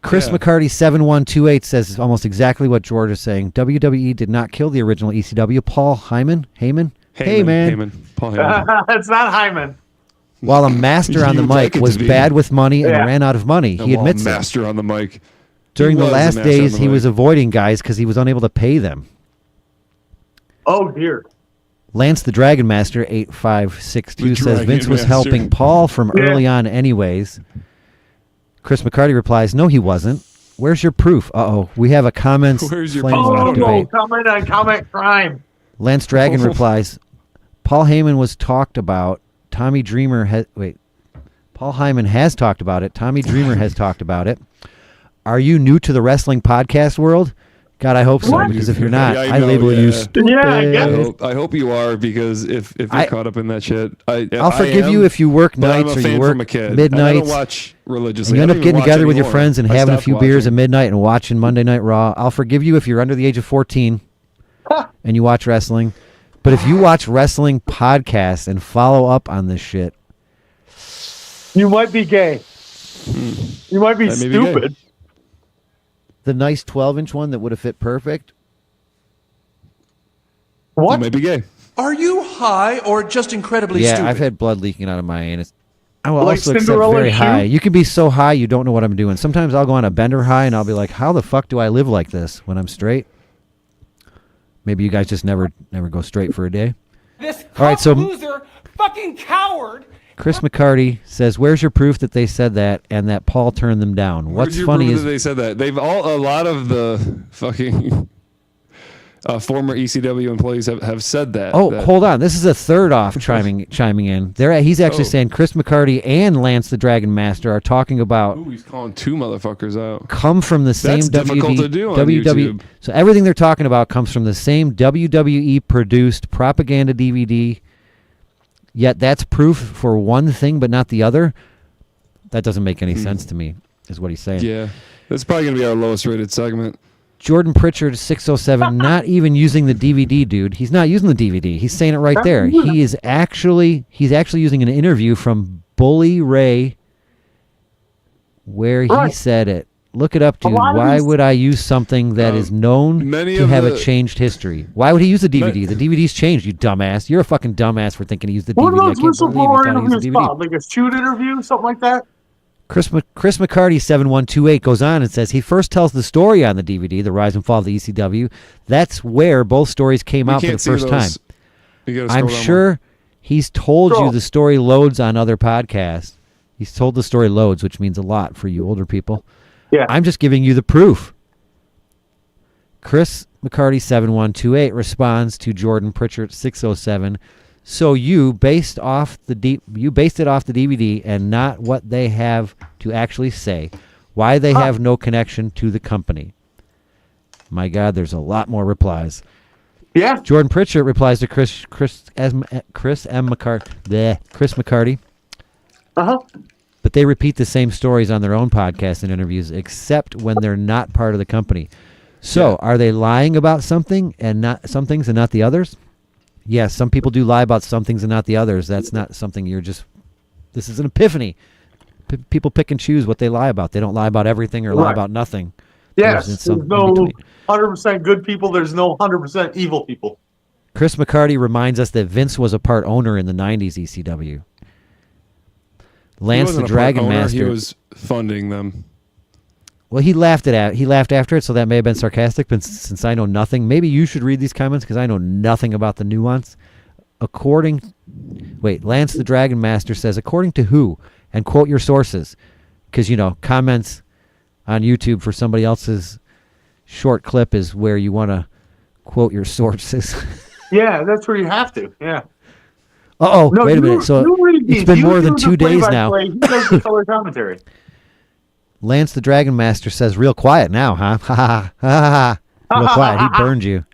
Chris Yeah. McCarty 7128 says almost exactly what George is saying. WWE did not kill the original ECW. Paul Heyman. Hey man. Heyman. Paul Heyman. It's not Hyman. While a master on the You would mic like it to was be. bad with money and Yeah. ran out of money. He Well, admits it. master on the mic. During He the was a last master on days, the he mic. was avoiding guys because he was unable to pay them. Oh dear. Lance the Dragon Master 8562 The says Dragon Vince was Master. helping Paul from Yeah. early on anyways. Chris McCarty replies, no, he wasn't. Where's your proof? Uh-oh. We have a comments Where's your flame proof? war Oh, debate. comment on comment crime. Lance Dragon replies, Paul Heyman was talked about. Tommy Dreamer has... Wait. Paul Heyman has talked about it. Tommy Dreamer has talked about it. Are you new to the wrestling podcast world? God, I hope so, What? because if you're not, Yeah, I know, label you yeah. stupid. Yeah, I guess. I hope you are, because if you're I- caught up in that shit, I'll forgive you if you work nights or you work from a kid. midnights. I don't watch religiously. And you I end don't up even getting watch together with your anymore. friends and I having a stopped few beers at watching. midnight and watching Monday Night Raw. I'll forgive you if you're under the age of 14 and you watch wrestling. But if you watch wrestling podcasts and follow up on this shit, You might be gay. You might be That may be gay. stupid. the nice 12-inch one that would have fit perfect. You What? might be gay. Are you high or just incredibly Yeah, stupid? I've had blood leaking out of my anus. I will Like also accept Cinderella very shoe? high. You can be so high you don't know what I'm doing. Sometimes I'll go on a bender high and I'll be like, how the fuck do I live like this when I'm straight? Maybe you guys just never go straight for a day. This All right, so loser, fucking coward. Chris McCarty says, where's your proof that they said that and that Paul turned them down? Where's What's your funny proof is that they said that a lot of the fucking former ECW employees have said that. Oh, that- hold on. This is a third off chiming in. He's actually Oh. saying Chris McCarty and Lance the Dragon Master are talking about Ooh, he's calling two motherfuckers out. come from the same That's difficult to do on YouTube. So everything they're talking about comes from the same WWE produced propaganda DVD. Yet that's proof for one thing but not the other. That doesn't make any sense to me, is what he's saying. Yeah, that's probably gonna be our lowest rated segment. Jordan Pritchard 607, not even using the DVD, dude. He's not using the DVD. He's saying it right there. He's actually using an interview from Bully Ray where he said it. Look it up, dude. Why would I use something that is known many to of have the- a changed history? Why would he use the DVD? The DVD's changed, you dumbass. You're a fucking dumbass for thinking he used the What DVD. are I those can't believe whistleblower you thought he used interviews the DVD. called? Like a shoot interview, something like that? Chris McCarty 7128 goes on and says he first tells the story on the DVD, the rise and fall of the ECW. That's where both stories came We out for the can't see first time. those. You gotta I'm scroll down sure he's told Scroll. you the story loads on other podcasts. He's told the story loads, which means a lot for you older people. Yeah. I'm just giving you the proof. Chris McCarty 7128 responds to Jordan Pritchard 607. So you based it off the DVD and not what they have to actually say. Why they have no connection to the company. My God, there's a lot more replies. Yeah. Jordan Pritchard replies to Chris McCarty. Uh-huh. But they repeat the same stories on their own podcasts and interviews, except when they're not part of the company. So, are they lying about something and not some things and not the others? Yes, some people do lie about some things and not the others. That's not something you're just. This is an epiphany. People pick and choose what they lie about. They don't lie about everything or lie about nothing. Yes, There's there's no 100% good people. There's no 100% evil people. Chris McCarty reminds us that Vince was a part owner in the 90s ECW. Lance the Dragon Master. He was funding them. Well, he laughed after it, so that may have been sarcastic. But since I know nothing, maybe you should read these comments because I know nothing about the nuance. Lance the Dragon Master says, according to who? And quote your sources. Because, comments on YouTube for somebody else's short clip is where you want to quote your sources. Yeah, that's where you have to. Yeah. Wait a minute. So it's been more than 2 days now. He does the color commentary. Lance the Dragon Master says, real quiet now, huh? Ha ha ha ha. Real quiet. He burned you.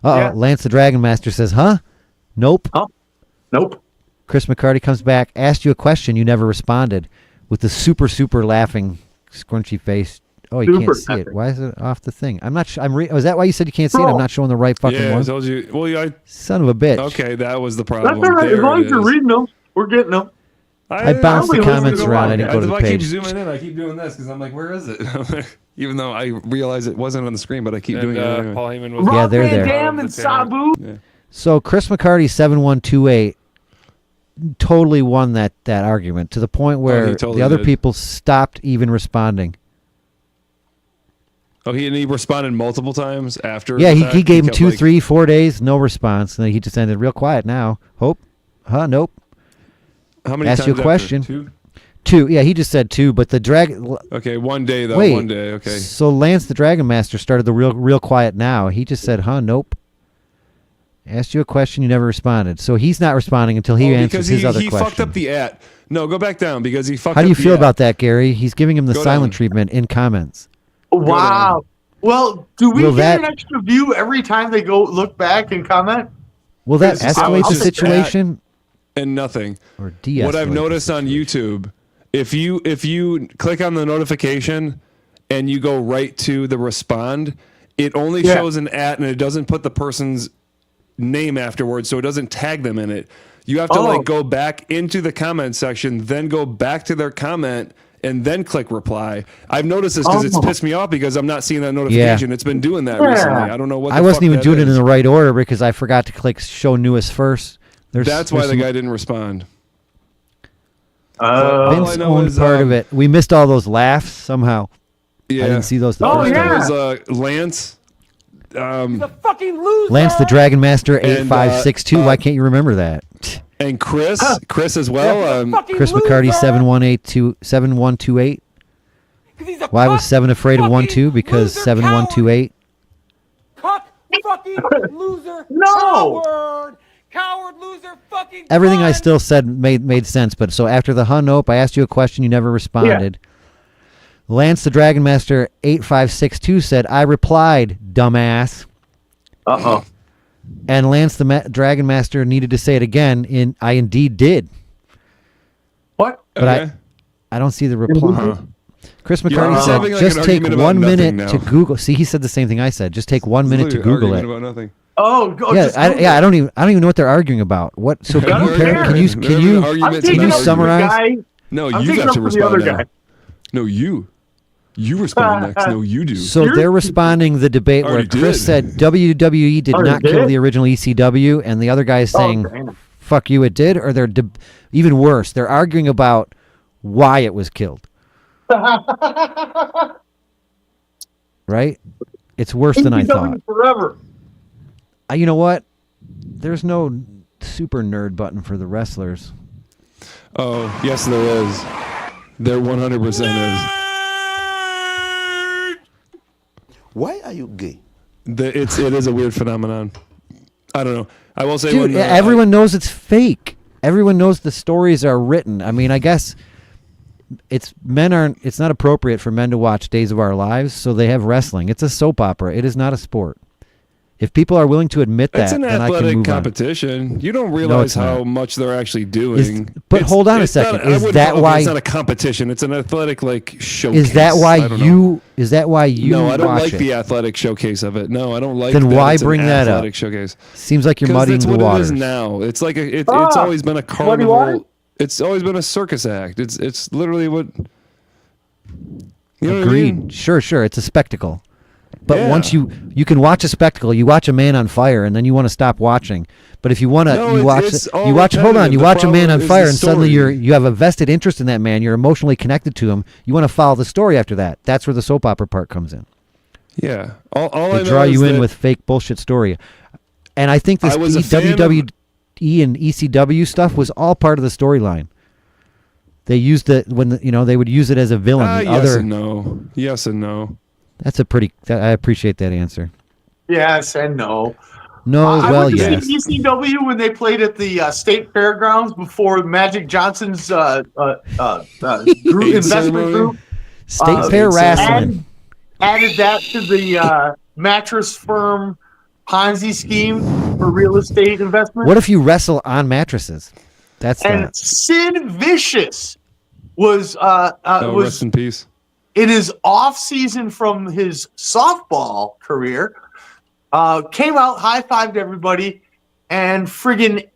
Yeah. Lance the Dragon Master says, huh? Nope. Huh? Nope. Chris McCarty comes back, asked you a question, you never responded, with the super laughing, scrunchy face. Oh, you can't see it. Why is it off the thing? I'm not. Was that why you said you can't see it? I'm not showing the right fucking one. Yeah, I told you. Well, son of a bitch. Okay, that was the problem. That's all right. As long as you're reading them, we're getting them. I bounced the comments around. I didn't go to the page. I keep zooming in. I keep doing this because I'm like, where is it? Even though I realize it wasn't on the screen, but I keep doing it. Anyway. Paul Heyman was they're there. Damn and Sabu. Yeah. So Chris McCarty 7128 totally won that argument to the point where the other people stopped even responding. Oh, he responded multiple times after. Yeah, he gave him 2, 3, 4 days, no response, and then he just ended real quiet. Now, hope, nope. How many? Asked times you a question. After? 2. Yeah, he just said 2, but the dragon. Okay, 1 day though. Wait, 1 day. Okay. So Lance the Dragon Master started the real quiet now. He just said, nope. Asked you a question, you never responded. So he's not responding until he answers his other question. He fucked up the @ No, go back down because he fucked up. How do you feel about that, Gary? He's giving him the silent treatment in comments. Wow. Well, do we get an extra view every time they go look back and comment? Will that escalate the situation? And nothing. Or de-escalate. What I've noticed on YouTube, if you click on the notification and you go right to the respond, it only shows an @ and it doesn't put the person's name afterwards, so it doesn't tag them in it. You have to go back into the comment section, then go back to their comment, and then click reply. I've noticed this because it's pissed me off because I'm not seeing that notification. It's been doing that recently. I don't know what. I wasn't even doing it in the right order because I forgot to click show newest first. That's why the guy didn't respond. Vince owned part of it. We missed all those laughs somehow. Yeah. I didn't see those. It was Lance. He's a fucking loser. Lance the Dragon Master 8562. Why can't you remember that? And Chris as well. Chris McCarty 7128. Why was 7 afraid of 1-2? Because 7128. Fucking loser. No. Coward loser. Fucking. Everything I still said made sense, but so after the nope, I asked you a question, you never responded. Yeah. Lance the Dragon Master 8562 said, I replied, dumbass. And Lance the Dragon Master needed to say it again. I indeed did. What? But I don't see the reply. Chris McCarty said, just take 1 minute to Google. See, he said the same thing I said. Just take 1 minute to Google it. About nothing. I don't even know what they're arguing about. What? So can you summarize? No, you got to respond now. No, you respond next. No, you do. So they're responding the debate where Chris said WWE did not kill the original ECW, and the other guy is saying, fuck you, it did? Or they're even worse. They're arguing about why it was killed. Right? It's worse than I thought. Forever. You know what? There's no super nerd button for the wrestlers. Oh, yes, there is. There 100% is. Why are you gay? It is a weird phenomenon. I don't know. I will say, dude, everyone knows it's fake. Everyone knows the stories are written. I mean, I guess it's not appropriate for men to watch Days of Our Lives, so they have wrestling. It's a soap opera. It is not a sport. If people are willing to admit that, it's an then athletic I can move competition. On. You don't realize how much they're actually doing. Hold on a second. Is that why it's not a competition? It's an athletic showcase. Is that why you? Is that why you? No, I don't like it? the athletic showcase of it. No, I don't like. Then why it's bring that up? Showcase. Seems like you're muddying the waters. It's now. It's like it's always been a carnival. It's always been a circus act. It's literally what. You know Agreed. What I mean? Sure. It's a spectacle. But Yeah. once you can watch a spectacle, you watch a man on fire, and then you want to stop watching. But if you want to, No, you watch it's all hold on, repetitive. you The watch a man problem on is fire, the and suddenly story. you have a vested interest in that man. You're emotionally connected to him. You want to follow the story after that. That's where the soap opera part comes in. Yeah. All I They know draw is you in that with fake bullshit story. And I think this I was a fan of- WWE and ECW stuff was all part of the storyline. They used it when they would use it as a villain. The yes other, and no. Yes and no. that's a pretty. I appreciate that answer. Yes and no. No, I well, went to yes. see ECW when they played at the state fairgrounds before Magic Johnson's group investment group. State Fair Wrestling. Added that to the mattress firm Ponzi scheme for real estate investment. What if you wrestle on mattresses? That's And Sid Vicious was Rest in peace. in his off season from his softball career. Came out, high-fived everybody, and friggin'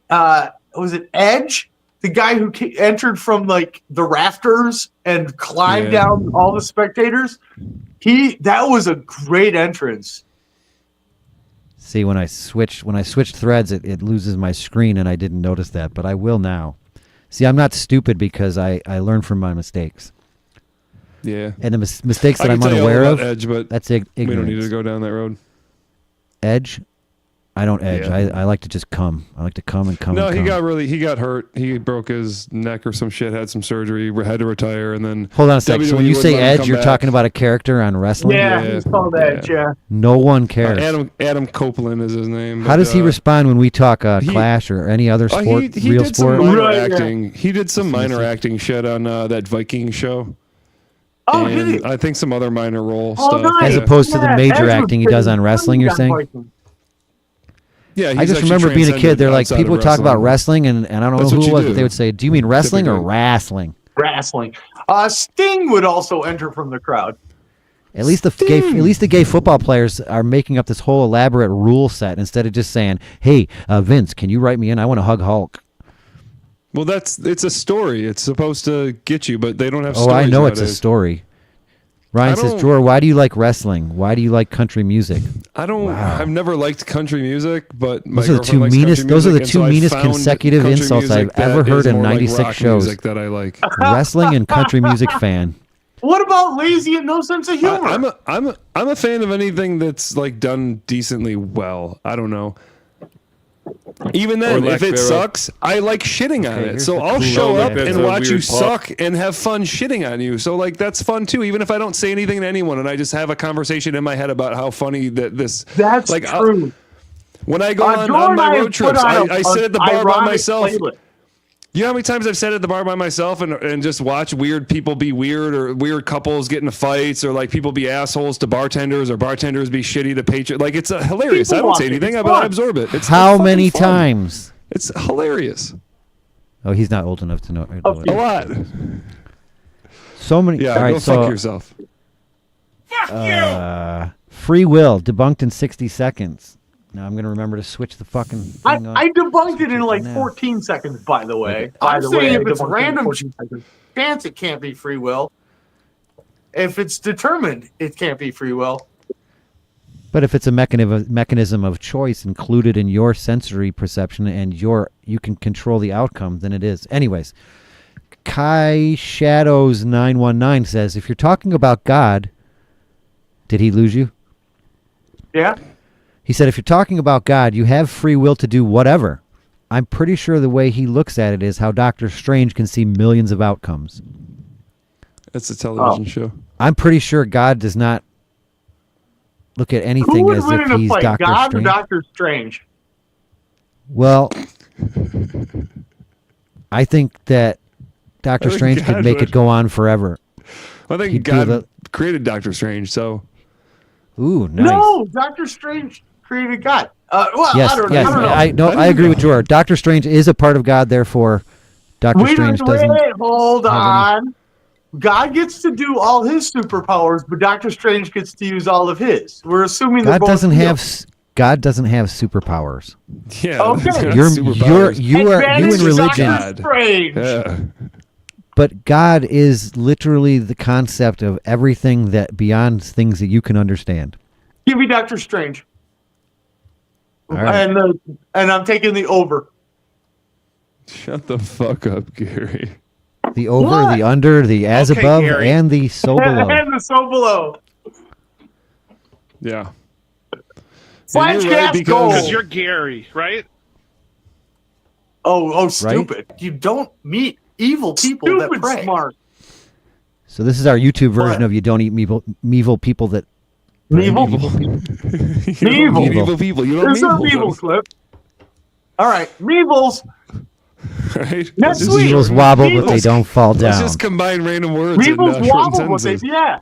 was it Edge, the guy who entered from like the rafters and climbed down all the spectators? That was a great entrance. See, when I switch threads, it loses my screen, and I didn't notice that, but I will now. See, I'm not stupid because I learn from my mistakes. Yeah. And the mistakes that I I'm can tell you all unaware about of, Edge, but that's we ignorance. don't need to go down that road. Edge? I don't edge. Yeah. I like to just come. I like to come and come No, and he come. he got hurt. He broke his neck or some shit, had some surgery, had to retire, and then Hold on a sec. So when WWE you say wouldn't let him Edge, come you're back. talking about a character on wrestling? Yeah, he's called Edge, yeah. No one cares. Adam Copeland is his name. How does he respond when we talk he- Clash or any other sport, he real did sport? some minor acting. He did some minor acting shit on that Viking show. Oh, and did he? I think some other minor role Oh, stuff. nice. As yeah. opposed to the Yeah, major Edge was acting he does pretty on wrestling, you're funny saying? on Viking. Yeah, I he's just actually remember being a kid. transcended They're like, outside people of would talk about wrestling. wrestling, and I don't That's know what who it you was, do. but they would say, do you mean wrestling or Typically. wrestling? Wrestling. Sting would also enter from the crowd. At least the gay football players are making up this whole elaborate rule set instead of just saying, hey, Vince, can you write me in? I want to hug Hulk. Well, it's a story. It's supposed to get you, but they don't have Oh, stories I know it's a nowadays. story. Ryan says, Jor, why do you like wrestling? Why do you like country music? I don't. Wow. I've never liked country music, but my Those are the two girlfriend likes meanest. country Those are the music, and two so I meanest found consecutive country insults music I've ever that heard is in more like 96 rock shows. music that I like. Wrestling and country music fan. What about lazy and no sense of humor? I'm a fan of anything that's like done decently well. I don't know. Even then, Or if lack it thereof. sucks, I like shitting on it. here's So the I'll cool show way up to- and That's a watch you weird pop. suck and have fun shitting on you. So like that's fun too. Even if I don't say anything to anyone and I just have a conversation in my head about how funny that this. That's like, true. When I go on Jordan my and I road have trips, put on I sit at the bar by ironic myself. playlist. You know how many times I've sat at the bar by myself and just watch weird people be weird, or weird couples get into fights, or like people be assholes to bartenders, or bartenders be shitty to patrons. Like it's hilarious. People I don't say watch it. anything, It's but I fun. absorb it. It's How fucking many fun. times? It's hilarious. Oh, he's not old enough to know. A lot. So many. Yeah, all right, go so, fuck yourself. Free will debunked in 60 seconds. Now I'm going to remember to switch the fucking thing on. I debunked it in like now. 14 seconds, by the way. Okay. I'm saying if it's I debunked it in random 14 chance, it can't be free will. If it's determined, it can't be free will. But if it's a mechanism of choice included in your sensory perception and you can control the outcome, then it is. Anyways, Kai Shadows 919 says, if you're talking about God, did he lose you? Yeah. He said, if you're talking about God, you have free will to do whatever. I'm pretty sure the way he looks at it is how Doctor Strange can see millions of outcomes. It's a television show. I'm pretty sure God does not look at Who anything would as win if in a he's fight, Doctor God Strange. or Doctor Strange? Well, I think that Doctor I think Strange could God make would. it go on forever. I think He'd God feel created Doctor Strange, so. Ooh, nice. No, Doctor Strange created God. Well, Yes, I don't yes, know. I agree with George. Doctor Strange is a part of God, therefore Doctor Strange doesn't. Hold have on. God gets to do all his superpowers, but Doctor Strange gets to use all of his. We're assuming they're God both doesn't real. have God doesn't have superpowers. Yeah. Okay. You in Advantage religion. Doctor Strange. Yeah. But God is literally the concept of everything that beyond things that you can understand. Give me Doctor Strange. All right. And I'm taking the over. Shut the fuck up, Gary. The over, What? the under, the as Okay, above, Gary. and the so below. And the so below. Yeah. Flash You're right, gas because- gold. Because you're Gary, right? Oh, stupid. You don't meet evil people that pray. Smart. So this is our YouTube version of you don't eat meevil people that Meevil? Evil people. You don't There's a meevil Meevil them. clip. All right, Meevils. Right? Next Let's week. Meevils wobble, but they Meevils. don't fall Let's down. just combine random words Meevils in short wobble, but they, sentences. yeah.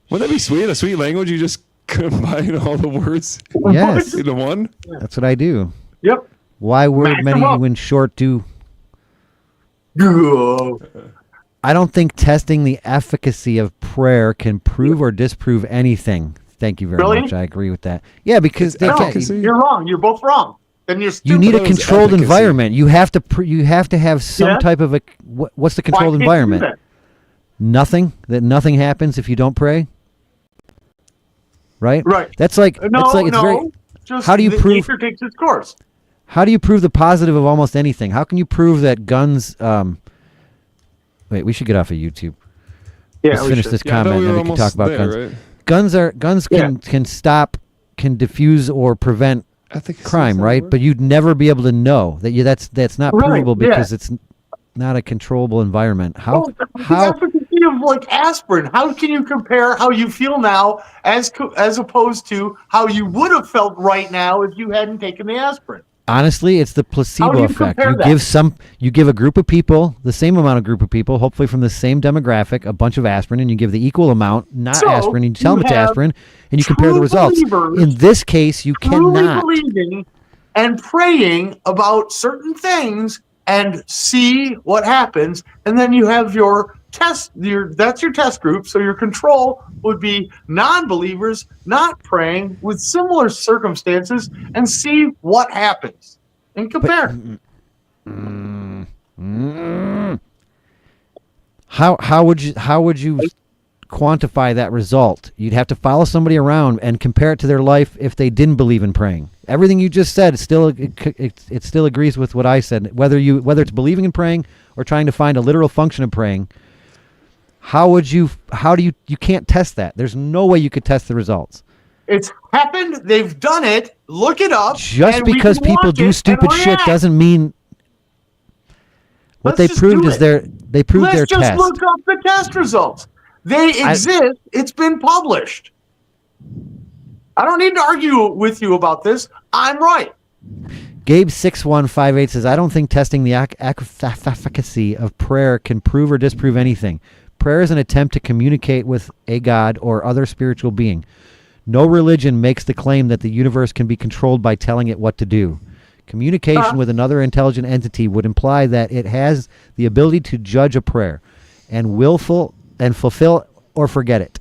Wouldn't that be sweet? A sweet language? You just combine all the words Yes, into one? that's what I do. Yep. Why word Mash many them up. when short do? Go. I don't think testing the efficacy of prayer can prove or disprove anything. Thank you very Really? much. I agree with that. Yeah, because they No, can't, you're wrong. You're both wrong. Then you're stupid. you need a That was controlled efficacy. environment. You have to have some Yeah. type of a what's the Why controlled can't you do environment? that? Nothing. That nothing happens if you don't pray. Right. Right. That's like No, it's like it's no. very. Just How do you prove? nature takes its course. How do you prove the positive of almost anything? How can you prove that guns? Wait, we should get off of YouTube. Yeah, Let's we finish should. this Yeah, I thought comment, we and were then we can talk almost about there, guns. right? Guns can stop, can diffuse or prevent Efficacy, crime, is that right? the word? But you'd never be able to know that that's not Right, provable yeah. because it's not a controllable environment. How The how efficacy of like aspirin. How can you compare how you feel now as opposed to how you would have felt right now if you hadn't taken the aspirin? honestly, it's the How do placebo you effect. compare that? You give a group of people, the same amount of group of people, hopefully from the same demographic, a bunch of aspirin, and you give the equal amount, not So, aspirin, and you tell you them it's have aspirin, and you compare the true results. believers In this case, you Truly cannot. believing and praying about certain things and see what happens, and then you have your test. That's your test group. So your control would be non-believers not praying with similar circumstances, and see what happens and compare. How would you quantify that result? You'd have to follow somebody around and compare it to their life if they didn't believe in praying. Everything you just said it still agrees with what I said. Whether it's believing in praying or trying to find a literal function of praying, how do you can't test that. There's no way you could test the results. It's happened. They've done it. Look it up. Just and we because can people watch do it stupid and shit react. doesn't mean what Let's they just proved do is it. they proved their Let's just test. look up the test results. They exist. It's been published. I don't need to argue with you about this. I'm right. Gabe6158 says, I don't think testing the efficacy of prayer can prove or disprove anything. Prayer is an attempt to communicate with a God or other spiritual being. No religion makes the claim that the universe can be controlled by telling it what to do. Communication with another intelligent entity would imply that it has the ability to judge a prayer and willful and fulfill or forget it.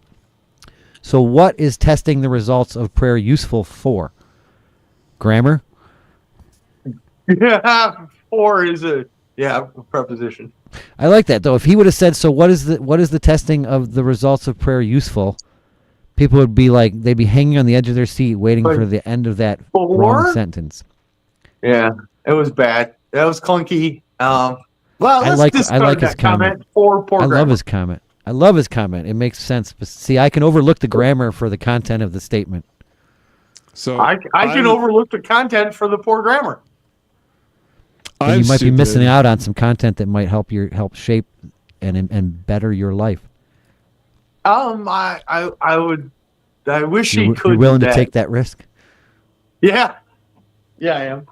So what is testing the results of prayer useful for? Grammar? Yeah, or is a preposition. I like that though. If he would have said, "So what is the testing of the results of prayer useful?" People would be like, they'd be hanging on the edge of their seat, waiting for the end of that wrong sentence. Yeah, it was bad. That was clunky. Well, I like his that comment. For poor I grammar. love his comment. I love his comment. It makes sense. But see, I can overlook the grammar for the content of the statement. So I can overlook the content for the poor grammar. And you might be missing out on some content that might help shape and better your life. I wish he could. You're willing do to that. take that risk? Yeah, I am.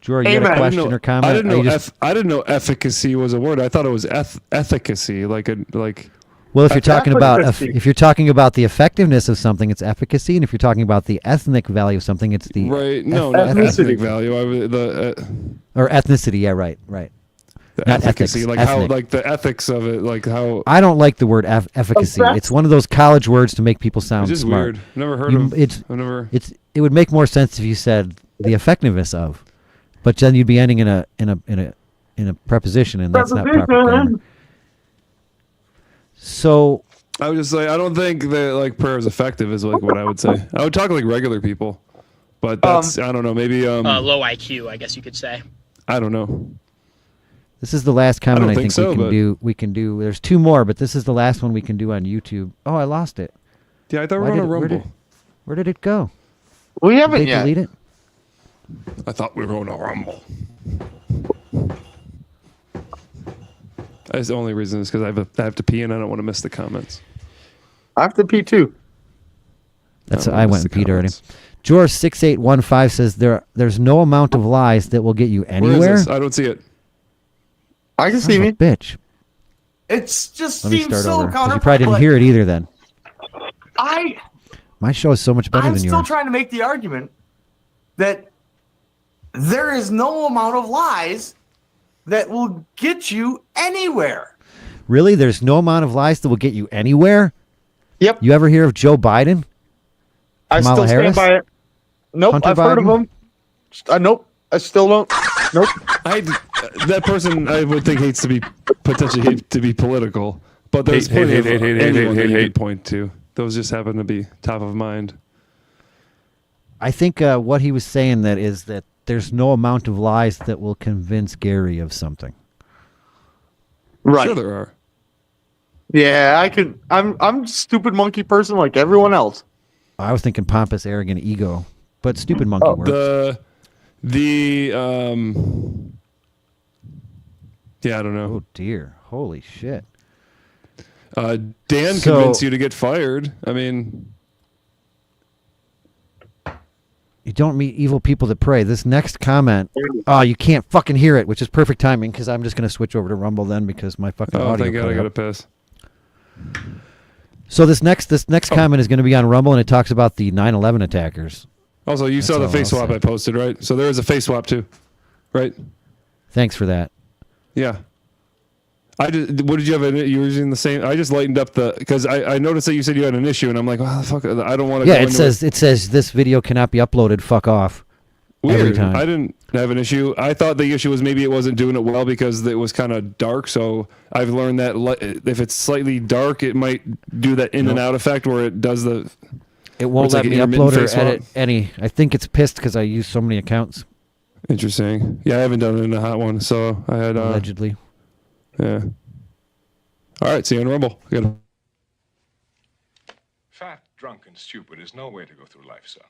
Jordan, you got a question or comment? I didn't know efficacy was a word. I thought it was efficacy, like. Well, if you're talking about the effectiveness of something, it's efficacy, and if you're talking about the ethnic value of something, it's the right. No, not ethnic value. or ethnicity. Yeah, right. The Not efficacy, ethics, like ethnic. how, like the ethics of it, like how. I don't like the word efficacy. It's one of those college words to make people sound It's just smart. weird. Never heard of. I've never. It would make more sense if you said the effectiveness of, but then you'd be ending in a preposition, and that's not proper grammar. So I would just say I don't think that like prayer is effective is like what I would say. I would talk like regular people, but that's I don't know, maybe low IQ, I guess you could say. I don't know. this is the last comment I think so, we can but- do. We can do. There's two more, but this is the last one we can do on YouTube. Oh, I lost it. Yeah, I thought we Why were on a did it- Rumble. Where did it go? We Did haven't they yet. delete it? I thought we were on a Rumble. That's the only reason is because I have to pee and I don't want to miss the comments. I have to pee too. That's don't I miss went the and peed already. comments. George 6815 says there's no amount of lies that will get you Where anywhere. is this? I don't see it. I can Son see of a me. bitch. It's just Let me seems start so over. 'Cause counterproductive. you probably didn't hear it either. Then my show is so much better I'm than still yours. trying to make the argument that there is no amount of lies that will get you anywhere. Really, there's no amount of lies that will get you anywhere. Yep. You ever hear of Joe Biden? I Kamala still Harris? stand by it. Nope, Hunter I've heard of Biden? him. Nope, I still don't. Nope. That person I would think hates to be potentially to be political, but there's Hate, plenty hate, of hate, hate, anyone hate, that you hate. could point to. Those just happen to be top of mind. I think what he was saying that is that there's no amount of lies that will convince Gary of something. Right. Sure, there are. Yeah, I could. I'm a stupid monkey person like everyone else. I was thinking pompous, arrogant ego, but stupid monkey works. Yeah, I don't know. Oh dear, holy shit! Dan So- convinced you to get fired. I mean, You don't meet evil people that pray. This next comment, oh, you can't fucking hear it, which is perfect timing because I'm just going to switch over to Rumble then because my fucking oh, audio. thank God, cut I got out. to piss. So this next comment is going to be on Rumble and it talks about the 9/11 attackers. Also, you saw the all face I'll swap say. I posted, right? So there is a face swap too, right? Thanks for that. Yeah. What did you have? You were using the same. I just lightened up because I noticed that you said you had an issue, and I'm like, oh, fuck, I don't want to. Yeah, it says this video cannot be uploaded. Fuck off. Weird. Every time. I didn't have an issue. I thought the issue was maybe it wasn't doing it well because it was kind of dark. So I've learned that if it's slightly dark, it might do that in and out effect where it does the. It won't it's let like me an intermittent upload or face swap. edit any. I think it's pissed because I use so many accounts. Interesting. Yeah, I haven't done it in a hot one, so I had Allegedly. Yeah. All right, see you on Rumble. Good. Fat, drunk, and stupid is no way to go through life, son.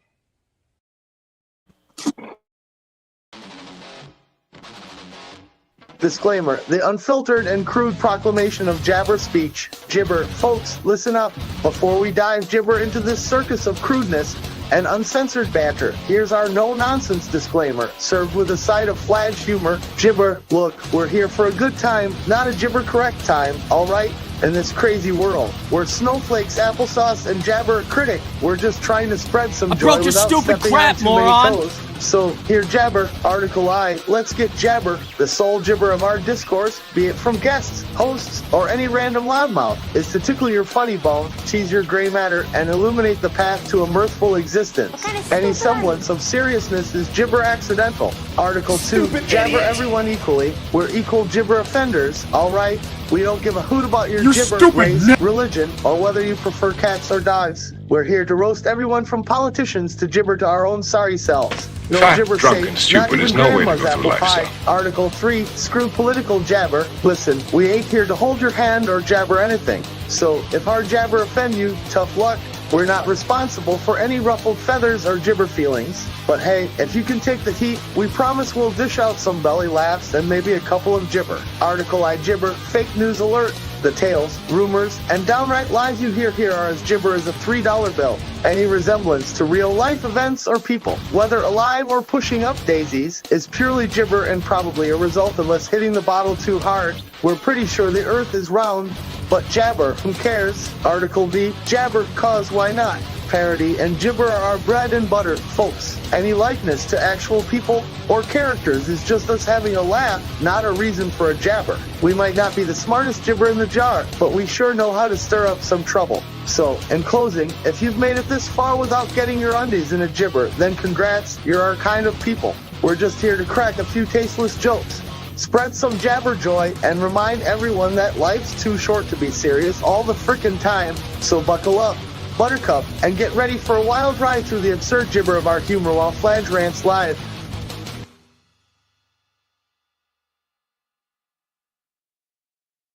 Disclaimer: the unfiltered and crude proclamation of jabber speech. Gibber, folks, listen up. Before we dive gibber into this circus of crudeness and uncensored banter, here's our no-nonsense disclaimer, served with a side of Fladge humor. Gibber, look, we're here for a good time, not a gibber-correct time, all right? In this crazy world, we're snowflakes, applesauce, and jabber critic. We're just trying to spread some joy broke your without stupid stepping crap, on too many moron. toes. So, here Jabber, Article I, let's get Jabber, the sole gibber of our discourse, be it from guests, hosts, or any random loudmouth, is to tickle your funny bone, tease your gray matter, and illuminate the path to a mirthful existence. Any semblance of seriousness is gibber accidental. Article 2, jabber everyone equally. We're equal gibber offenders, alright? We don't give a hoot about your gibber, race, religion, or whether you prefer cats or dogs. We're here to roast everyone from politicians to gibber to our own sorry selves. No Fat, gibber drunk, safe, and stupid not even is no way to grandma's go through apple life, pie. son. Article 3, screw political jabber. Listen, we ain't here to hold your hand or jabber anything. So if our jabber offend you, tough luck. We're not responsible for any ruffled feathers or gibber feelings. But hey, if you can take the heat, we promise we'll dish out some belly laughs and maybe a couple of gibber. Article I gibber, fake news alert. The tales, rumors, and downright lies you hear here are as gibber as a $3 bill. Any resemblance to real life events or people, whether alive or pushing up daisies, is purely gibber and probably a result of us hitting the bottle too hard. We're pretty sure the earth is round, but jabber, who cares? Article D, jabber, cause why not? parody, and gibber are our bread and butter, folks. Any likeness to actual people or characters is just us having a laugh, not a reason for a jabber. We might not be the smartest gibber in the jar, but we sure know how to stir up some trouble. So, in closing, if you've made it this far without getting your undies in a gibber, then congrats, you're our kind of people. We're just here to crack a few tasteless jokes, spread some jabber joy, and remind everyone that life's too short to be serious all the frickin' time. So buckle up, buttercup, and get ready for a wild ride through the absurd gibber of our humor while Fladge Rants live.